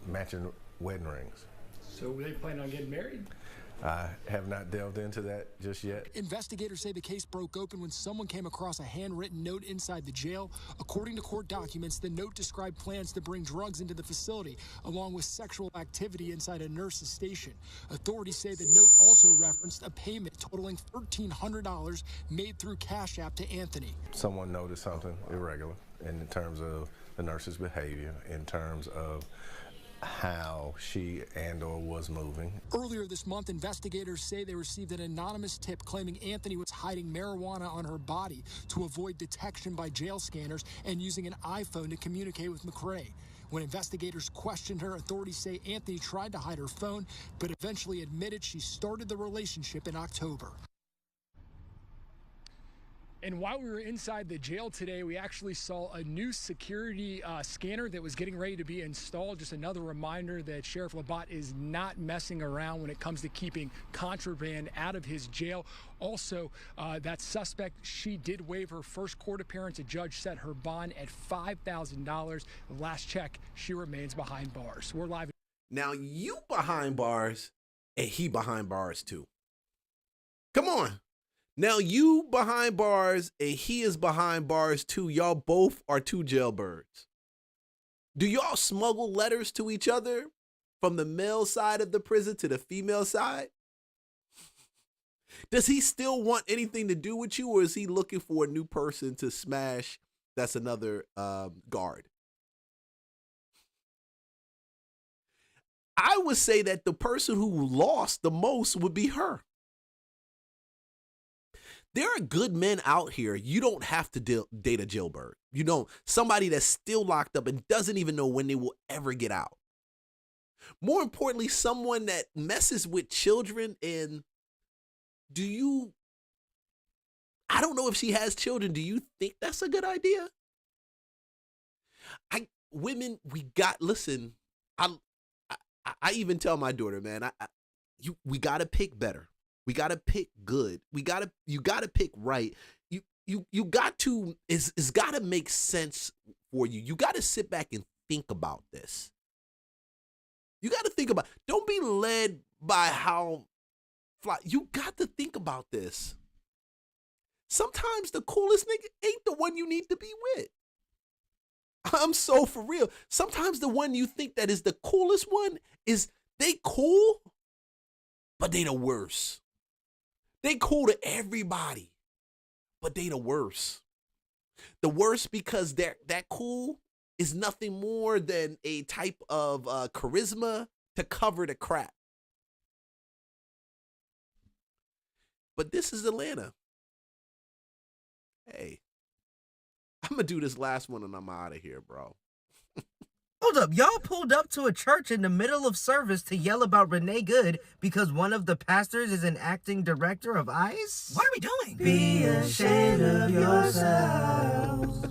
matching wedding rings. So were they planning on getting married? I have not delved into that just yet. Investigators say the case broke open when someone came across a handwritten note inside the jail. According to court documents, the note described plans to bring drugs into the facility, along with sexual activity inside a nurse's station. Authorities say the note also referenced a payment totaling $1,300 made through Cash App to Anthony. Someone noticed something irregular in terms of the nurse's behavior, in terms of how she and/or was moving. Earlier this month, investigators say they received an anonymous tip claiming Anthony was hiding marijuana on her body to avoid detection by jail scanners and using an iPhone to communicate with McCrae. When investigators questioned her, authorities say Anthony tried to hide her phone, but eventually admitted she started the relationship in October. And while we were inside the jail today, we actually saw a new security scanner that was getting ready to be installed. Just another reminder that Sheriff Labatt is not messing around when it comes to keeping contraband out of his jail. Also, that suspect, she did waive her first court appearance. A judge set her bond at $5,000. Last check, she remains behind bars. We're live. Now you behind bars and he behind bars too. Come on. Now you behind bars and he is behind bars too. Y'all both are two jailbirds. Do y'all smuggle letters to each other from the male side of the prison to the female side? Does he still want anything to do with you, or is he looking for a new person to smash that's another guard? I would say that the person who lost the most would be her. There are good men out here. You don't have to date a jailbird. You don't. Somebody that's still locked up and doesn't even know when they will ever get out. More importantly, someone that messes with children. And I don't know if she has children. Do you think that's a good idea? Women, listen, I even tell my daughter, man, we got to pick better. We got to pick good. You got to pick right. You got to, it's got to make sense for you. You got to sit back and think about this. You got to think about, don't be led by how fly. You got to think about this. Sometimes the coolest nigga ain't the one you need to be with. I'm so for real. Sometimes the one you think that is the coolest one is they cool, but they the worst. They cool to everybody, but they the worst. The worst because that cool is nothing more than a type of charisma to cover the crap. But this is Atlanta. Hey, I'm going to do this last one and I'm out of here, bro. Hold up, y'all pulled up to a church in the middle of service to yell about Renee Good because one of the pastors is an acting director of ICE? What are we doing? Be ashamed of yourselves.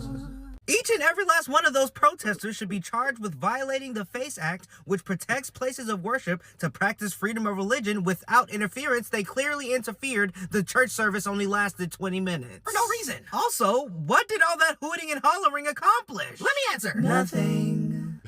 Each and every last one of those protesters should be charged with violating the FACE Act, which protects places of worship to practice freedom of religion without interference. They clearly interfered. The church service only lasted 20 minutes. For no reason. Also, what did all that hooting and hollering accomplish? Let me answer. Nothing.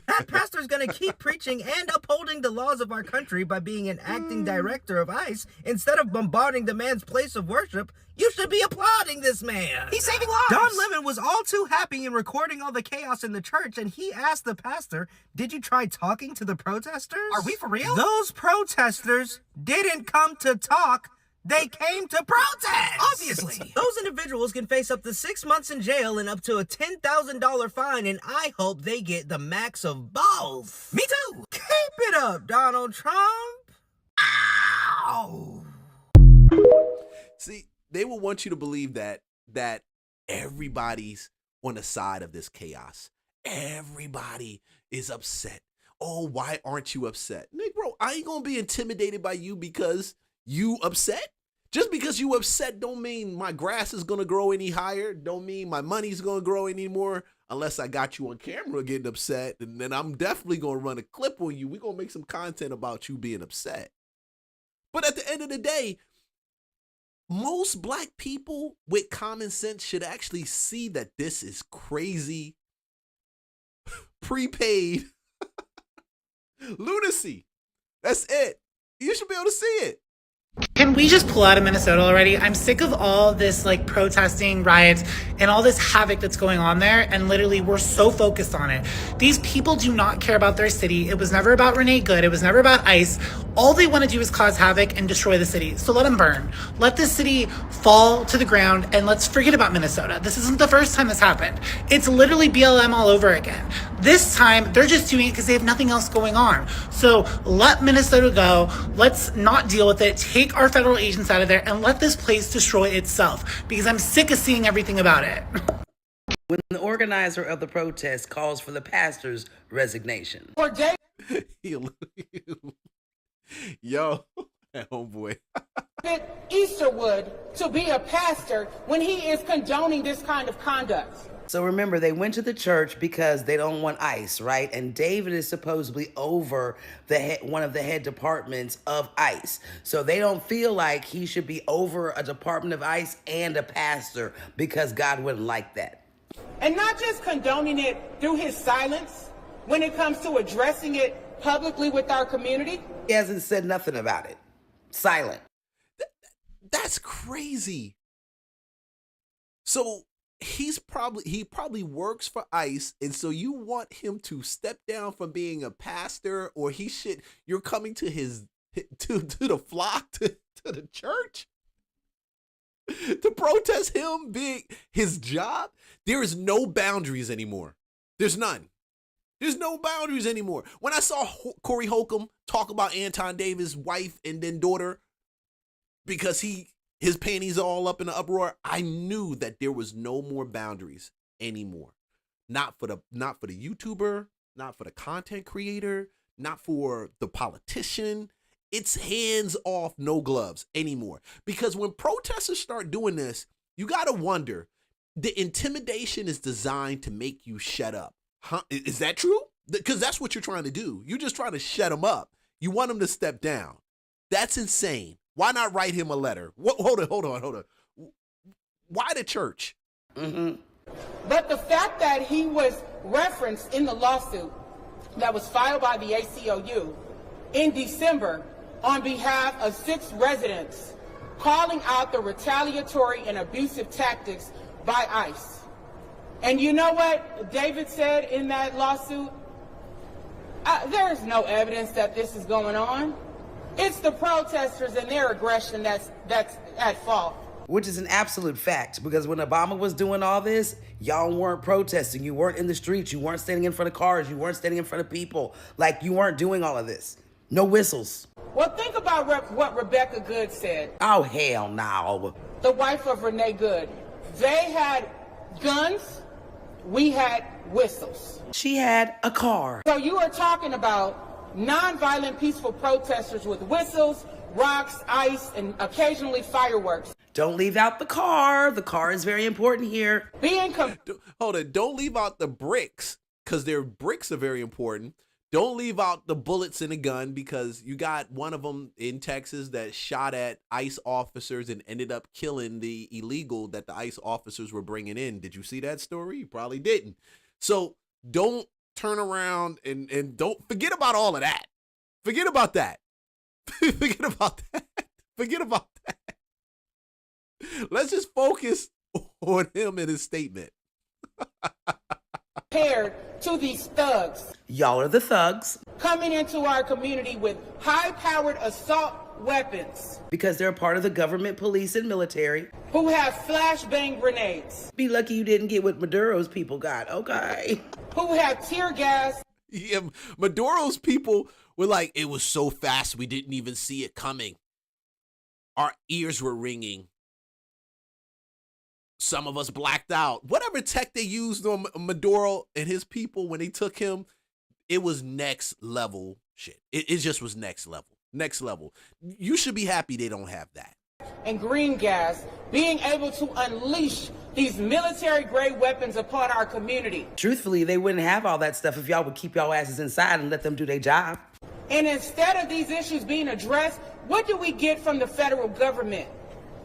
That pastor's gonna keep preaching and upholding the laws of our country by being an acting director of ICE instead of bombarding the man's place of worship. You should be applauding this man. He's saving lives. Don Lemon was all too happy in recording all the chaos in the church, and he asked the pastor, "Did you try talking to the protesters?" Are we for real? Those protesters didn't come to talk. They came to protest! Obviously! Those individuals can face up to 6 months in jail and up to a $10,000 fine, and I hope they get the max of both. Me too! Keep it up, Donald Trump! Ow! See, they will want you to believe that everybody's on the side of this chaos. Everybody is upset. Oh, why aren't you upset? Nick, bro, I ain't gonna be intimidated by you because you upset? Just because you upset don't mean my grass is gonna grow any higher. Don't mean my money's gonna grow anymore unless I got you on camera getting upset. And then I'm definitely gonna run a clip on you. We're gonna make some content about you being upset. But at the end of the day, most black people with common sense should actually see that this is crazy, prepaid lunacy. That's it. You should be able to see it. Can we just pull out of Minnesota already? I'm sick of all this protesting, riots, and all this havoc that's going on there, and literally we're so focused on it. These people do not care about their city. It was never about Renee Good. It was never about ICE. All they want to do is cause havoc and destroy the city. So let them burn. Let this city fall to the ground, and let's forget about Minnesota. This isn't the first time this happened. It's literally BLM all over again. This time, they're just doing it because they have nothing else going on. So let Minnesota go. Let's not deal with it. Take our federal agents out of there and let this place destroy itself, because I'm sick of seeing everything about it. When the organizer of the protest calls for the pastor's resignation. Yo, homeboy. Easterwood to be a pastor when he is condoning this kind of conduct. So remember, they went to the church because they don't want ICE, right? And David is supposedly over one of the head departments of ICE. So they don't feel like he should be over a department of ICE and a pastor because God wouldn't like that. And not just condoning it through his silence when it comes to addressing it publicly with our community. He hasn't said nothing about it. Silent. That's crazy. So he probably works for ICE, and so you want him to step down from being a pastor, or you're coming to the flock, to the church to protest him being his job. There is no boundaries anymore. There's none. There's no boundaries anymore. When I saw Cory Holcomb talk about Anton Davis' wife and then daughter because his panties all up in the uproar, I knew that there was no more boundaries anymore. Not for the YouTuber, not for the content creator, not for the politician. It's hands off, no gloves anymore. Because when protesters start doing this, you got to wonder, the intimidation is designed to make you shut up. Huh? Is that true? Because that's what you're trying to do. You're just trying to shut him up. You want him to step down. That's insane. Why not write him a letter? Hold on. Why the church? Mm-hmm. But the fact that he was referenced in the lawsuit that was filed by the ACLU in December on behalf of 6 residents calling out the retaliatory and abusive tactics by ICE. And you know what David said in that lawsuit? There is no evidence that this is going on. It's the protesters and their aggression that's at fault. Which is an absolute fact, because when Obama was doing all this, y'all weren't protesting. You weren't in the streets. You weren't standing in front of cars. You weren't standing in front of people. Like, you weren't doing all of this. No whistles. Well, think about what Rebecca Good said. Oh, hell no. The wife of Renee Good. They had guns. We had whistles. She had a car. So you are talking about nonviolent, peaceful protesters with whistles, rocks, ice, and occasionally fireworks. Don't leave out the car. The car is very important here. Hold on. Don't leave out the bricks, because their bricks are very important. Don't leave out the bullets in the gun, because you got one of them in Texas that shot at ICE officers and ended up killing the illegal that the ICE officers were bringing in. Did you see that story? You probably didn't. So don't turn around and don't forget about all of that. Forget about that. Forget about that. Forget about that. Let's just focus on him and his statement. Compared to these thugs. Y'all are the thugs. Coming into our community with high-powered assault weapons. Because they're part of the government, police, and military. Who have flashbang grenades. Be lucky you didn't get what Maduro's people got, okay? Who have tear gas. Yeah, Maduro's people were like, it was so fast we didn't even see it coming. Our ears were ringing. Some of us blacked out. Whatever tech they used on Maduro and his people when they took him, it was next level shit. It just was next level. Next level. You should be happy they don't have that. And green gas, being able to unleash these military-grade weapons upon our community. Truthfully, they wouldn't have all that stuff if y'all would keep y'all asses inside and let them do their job. And instead of these issues being addressed, what do we get from the federal government?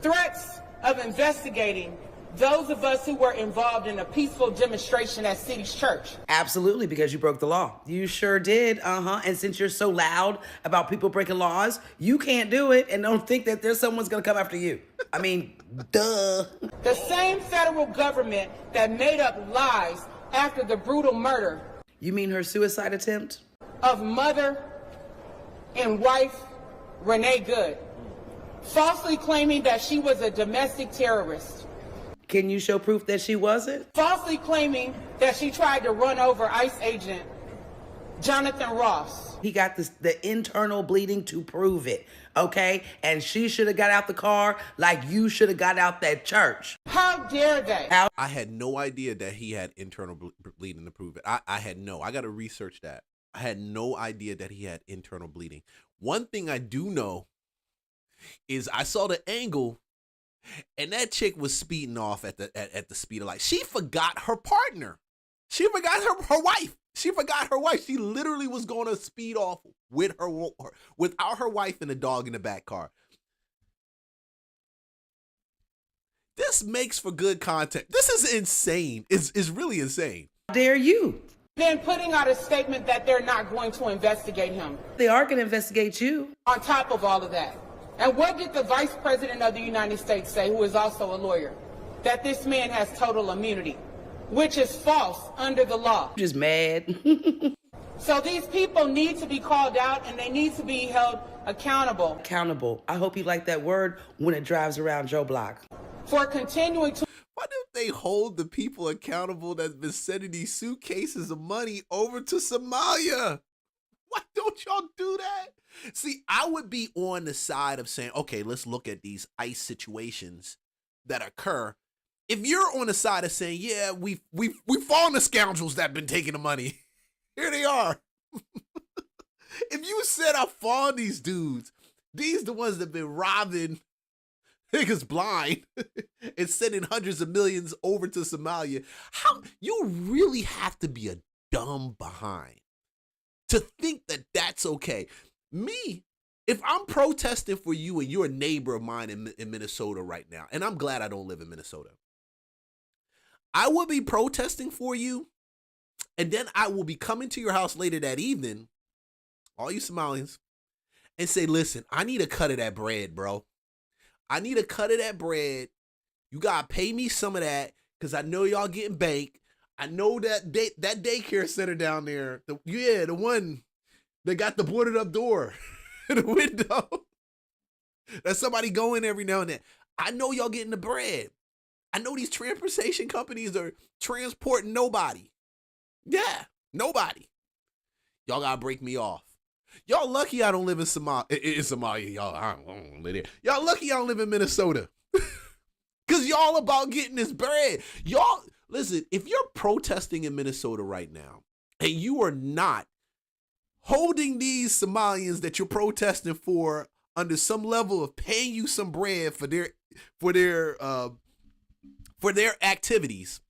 Threats of investigating those of us who were involved in a peaceful demonstration at City's Church. Absolutely, because you broke the law. You sure did, And since you're so loud about people breaking laws, you can't do it, and don't think that someone's gonna come after you. I mean, duh. The same federal government that made up lies after the brutal murder. You mean her suicide attempt? Of mother and wife Renee Good, falsely claiming that she was a domestic terrorist. Can you show proof that she wasn't? Falsely claiming that she tried to run over ICE agent Jonathan Ross. He got the internal bleeding to prove it, okay? And she should have got out the car like you should have got out that church. How dare they? I had no idea that he had internal bleeding to prove it. I got to research that. I had no idea that he had internal bleeding. One thing I do know is I saw the angle, and that chick was speeding off at the speed of light. She forgot her partner. She forgot her wife. She forgot her wife. She literally was going to speed off with without her wife and the dog in the back car. This makes for good content. This is insane. It's really insane. How dare you? Then putting out a statement that they're not going to investigate him. They are going to investigate you. On top of all of that. And what did the Vice President of the United States say, who is also a lawyer? that this man has total immunity, which is false under the law. Just mad. So these people need to be called out and they need to be held accountable. Accountable. I hope you like that word when it drives around Joe Block. For continuing to... Why don't they hold the people accountable that's been sending these suitcases of money over to Somalia? Why don't y'all do that? See, I would be on the side of saying, okay, let's look at these ICE situations that occur. If you're on the side of saying, yeah, we found the scoundrels that been taking the money. Here they are. If you said I found these dudes, these the ones that been robbing niggas blind and sending hundreds of millions over to Somalia. How you really have to be a dumb behind to think that that's okay. Me, if I'm protesting for you and you're a neighbor of mine in Minnesota right now, and I'm glad I don't live in Minnesota, I will be protesting for you, and then I will be coming to your house later that evening, all you Somalians, and say, listen, I need a cut of that bread, bro. I need a cut of that bread. You gotta pay me some of that, because I know y'all getting baked. I know that that daycare center down there, the one that got the boarded up door in the window, that somebody go in every now and then. I know y'all getting the bread. I know these transportation companies are transporting nobody. Yeah, nobody. Y'all gotta break me off. Y'all lucky I don't live in Somalia, y'all. I don't live there. Y'all lucky I don't live in Minnesota. Cause y'all about getting this bread. Y'all, listen, if you're protesting in Minnesota right now and you are not holding these Somalians that you're protesting for under some level of paying you some bread for their activities,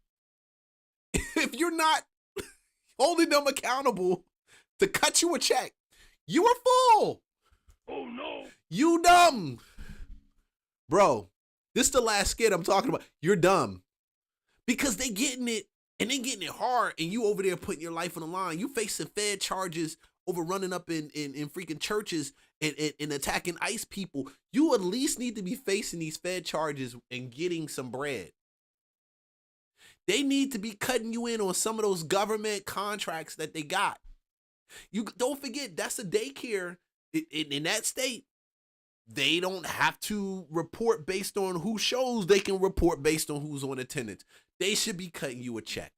if you're not holding them accountable to cut you a check, you are full. Oh no. You dumb. Bro, this is the last skit I'm talking about. You're dumb. Because they getting it, and they getting it hard, and you over there putting your life on the line. You facing Fed charges over running up in freaking churches and attacking ICE people. You at least need to be facing these Fed charges and getting some bread. They need to be cutting you in on some of those government contracts that they got. You don't forget, that's a daycare in that state. They don't have to report based on who shows. They can report based on who's on attendance. They should be cutting you a check.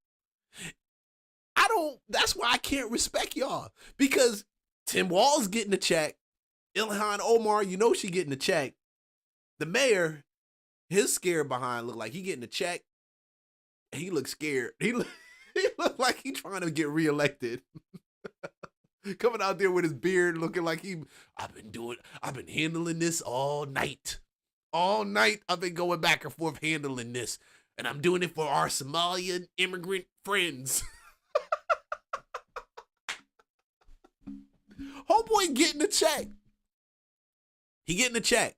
That's why I can't respect y'all. Because Tim Wall's getting a check. Ilhan Omar, you know she getting a check. The mayor, his scared behind look like he getting a check. He looks scared. He look like he trying to get reelected. Coming out there with his beard looking like I've been handling this all night. All night I've been going back and forth handling this. And I'm doing it for our Somalian immigrant friends. Homeboy getting a check. He getting a check.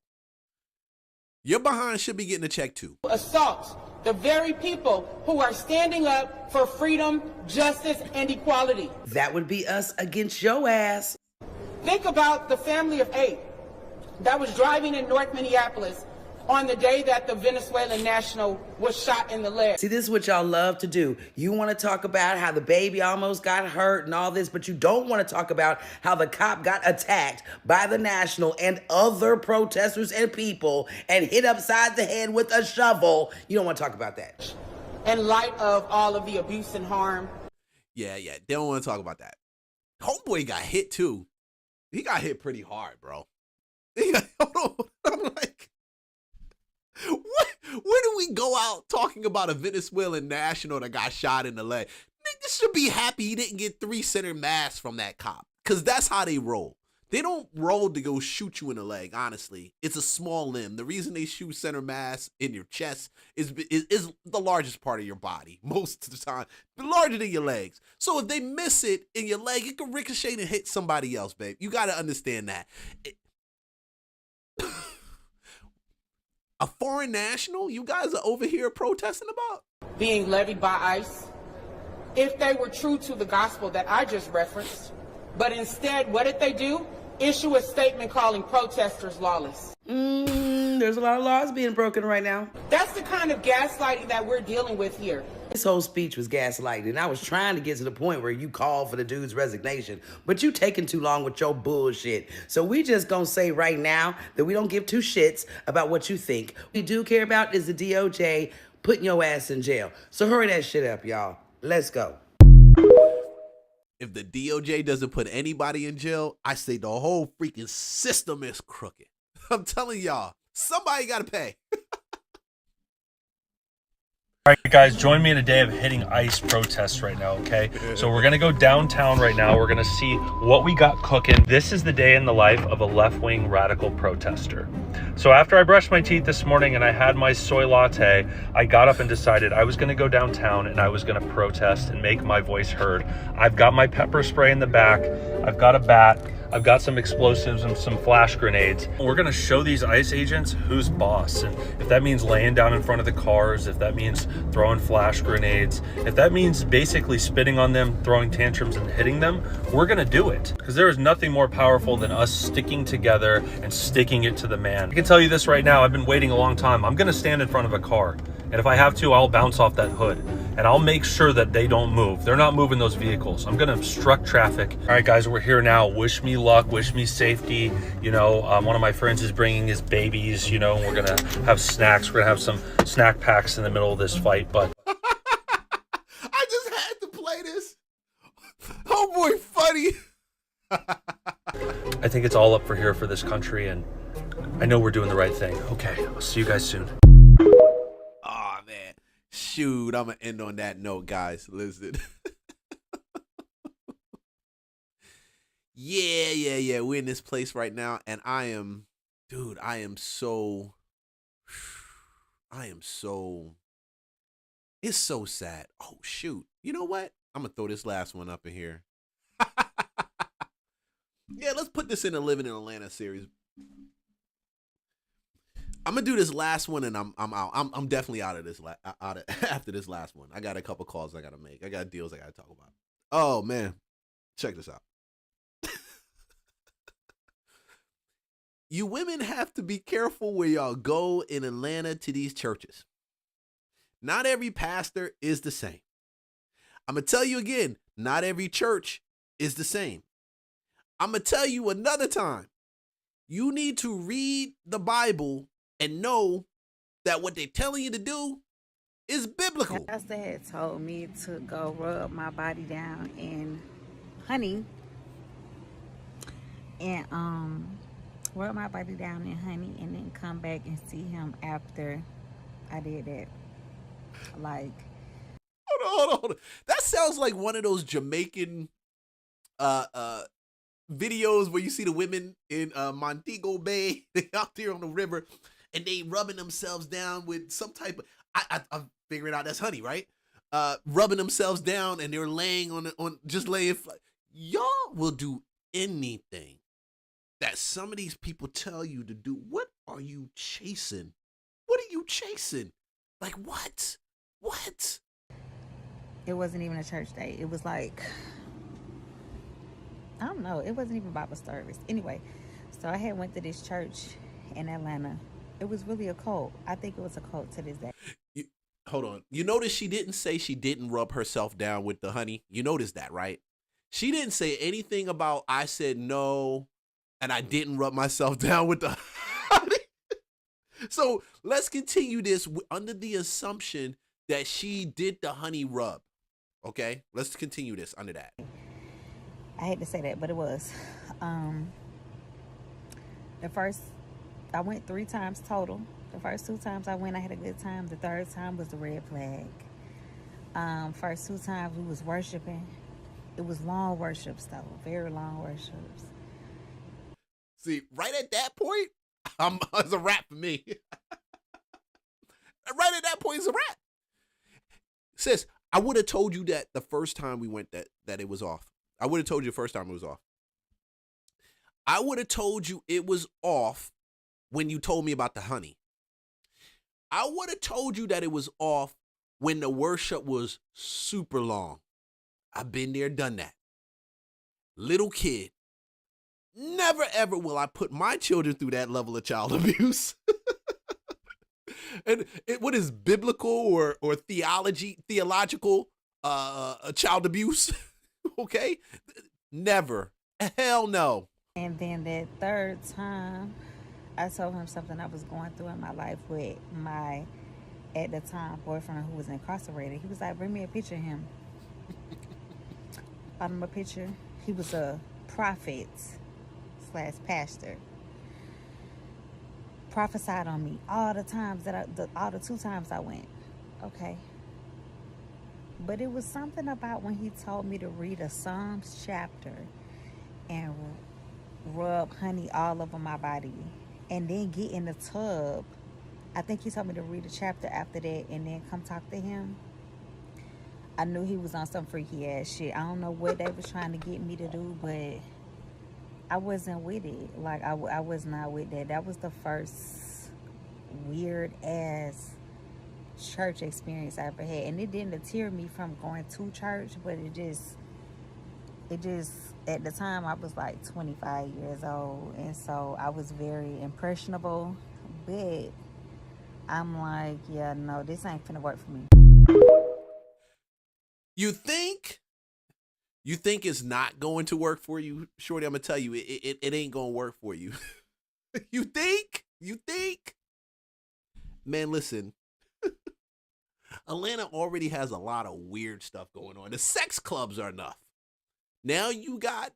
Your behind should be getting a check too. Assault the very people who are standing up for freedom, justice, and equality. That would be us against your ass. Think about the family of 8 that was driving in North Minneapolis on the day that the Venezuelan national was shot in the leg. See, this is what y'all love to do. You want to talk about how the baby almost got hurt and all this, but you don't want to talk about how the cop got attacked by the national and other protesters and people and hit upside the head with a shovel. You don't want to talk about that. In light of all of the abuse and harm. Yeah, they don't want to talk about that. Homeboy got hit too. He got hit pretty hard, bro. I'm like, where do we go out talking about a Venezuelan national that got shot in the leg? Niggas should be happy he didn't get 3 center mass from that cop. Because that's how they roll. They don't roll to go shoot you in the leg, honestly. It's a small limb. The reason they shoot center mass in your chest is the largest part of your body. Most of the time. Larger than your legs. So if they miss it in your leg, it can ricochet and hit somebody else, babe. You got to understand that. A foreign national you guys are over here protesting about? Being levied by ICE. If they were true to the gospel that I just referenced. But instead, what did they do? Issue a statement calling protesters lawless. There's a lot of laws being broken right now. That's the kind of gaslighting that we're dealing with here. This whole speech was gaslighting. I was trying to get to the point where you called for the dude's resignation, but you taking too long with your bullshit. So we just gonna say right now that we don't give two shits about what you think. What we do care about is the DOJ putting your ass in jail. So hurry that shit up, y'all. Let's go. If the DOJ doesn't put anybody in jail, I say the whole freaking system is crooked. I'm telling y'all, somebody got to pay. All right, guys, join me in a day of hitting ICE protests right now, okay? So we're going to go downtown right now. We're going to see what we got cooking. This is the day in the life of a left-wing radical protester. So after I brushed my teeth this morning and I had my soy latte, I got up and decided I was going to go downtown and I was going to protest and make my voice heard. I've got my pepper spray in the back. I've got a bat. I've got some explosives and some flash grenades. We're gonna show these ICE agents who's boss. And if that means laying down in front of the cars, if that means throwing flash grenades, if that means basically spitting on them, throwing tantrums and hitting them, we're gonna do it. Because there is nothing more powerful than us sticking together and sticking it to the man. I can tell you this right now, I've been waiting a long time. I'm gonna stand in front of a car. And if I have to, I'll bounce off that hood. And I'll make sure that they don't move. They're not moving those vehicles. I'm gonna obstruct traffic. All right, guys, we're here now. Wish me luck, wish me safety. You know, one of my friends is bringing his babies, you know, and we're gonna have snacks. We're gonna have some snack packs in the middle of this fight, but. I just had to play this. Oh boy, funny. I think it's all up for here for this country, and I know we're doing the right thing. Okay, I'll see you guys soon. Oh man, shoot, I'm gonna end on that note, guys. Listen. Yeah. We're in this place right now, and I am so. It's so sad. Oh shoot, you know what? I'm gonna throw this last one up in here. Yeah, let's put this in the Living in Atlanta series. I'm gonna do this last one, and I'm out. I'm definitely out of this. After this last one, I got a couple calls I gotta make. I got deals I gotta talk about. Oh man, check this out. You women have to be careful where y'all go in Atlanta to these churches. Not every pastor is the same. I'm gonna tell you again. Not every church is the same. I'm gonna tell you another time. You need to read the Bible and know that what they're telling you to do is biblical. Pastor had told me to go rub my body down in honey and rub my body down in honey and then come back and see him after I did that. Like, hold on. That sounds like one of those Jamaican videos where you see the women in Montego Bay, they out there on the river, and they rubbing themselves down with some type of, I'm figuring out that's honey, right? Rubbing themselves down, and they're laying on just laying. Y'all will do anything that some of these people tell you to do. What are you chasing? What are you chasing? Like what? What? it wasn't even a church day. It was like, I don't know. It wasn't even Bible service. Anyway, so I had went to this church in Atlanta. It was really a cult. I think it was a cult to this day. Hold on. You notice she didn't say she didn't rub herself down with the honey. You noticed that, right? She didn't say anything about I said no and I didn't rub myself down with the honey. So let's continue this under the assumption that she did the honey rub. Okay? Let's continue this under that. I hate to say that, but it was. I went 3 times total. The first 2 times I went, I had a good time. The third time was the red flag. First 2 times we was worshiping. It was long worships though, very long worships. See, right at that point, it's a wrap for me. Right at that point, it's a wrap. Sis, I would have told you that the first time we went that it was off. I would have told you the first time it was off. I would have told you it was off when you told me about the honey. I would have told you that it was off when the worship was super long. I've been there, done that. Little kid. Never, ever will I put my children through that level of child abuse. And what is biblical or theological child abuse? Okay, never, hell no. And then that third time, I told him something I was going through in my life with my, at the time, boyfriend who was incarcerated. He was like, bring me a picture of him. Bought him a picture. He was a prophet / pastor. Prophesied on me all the times all the 2 times I went. Okay. But it was something about when he told me to read a Psalms chapter and rub honey all over my body and then get in the tub. I think he told me to read a chapter after that and then come talk to him. I knew he was on some freaky ass shit. I don't know what they was trying to get me to do, but I wasn't with it. Like, I was not with that. That was the first weird ass church experience I ever had. And it didn't deter me from going to church, but it just, at the time I was like 25 years old. And so I was very impressionable, but I'm like, yeah, no, this ain't finna work for me. You think it's not going to work for you? Shorty, I'm gonna tell you, it ain't gonna work for you. You think? Man, listen. Atlanta already has a lot of weird stuff going on. The sex clubs are enough. Now you got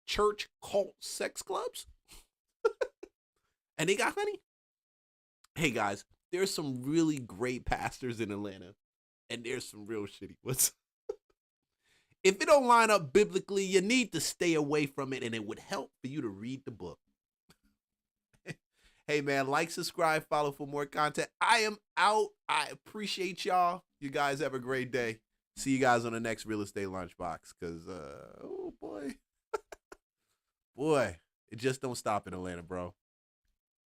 church cult sex clubs? And they got honey? Hey guys, there's some really great pastors in Atlanta. And there's some real shitty ones. If it don't line up biblically, you need to stay away from it, and it would help for you to read the book. Hey, man, like, subscribe, follow for more content. I am out. I appreciate y'all. You guys have a great day. See you guys on the next Real Estate Lunchbox, because, oh, boy. Boy, it just don't stop in Atlanta, bro.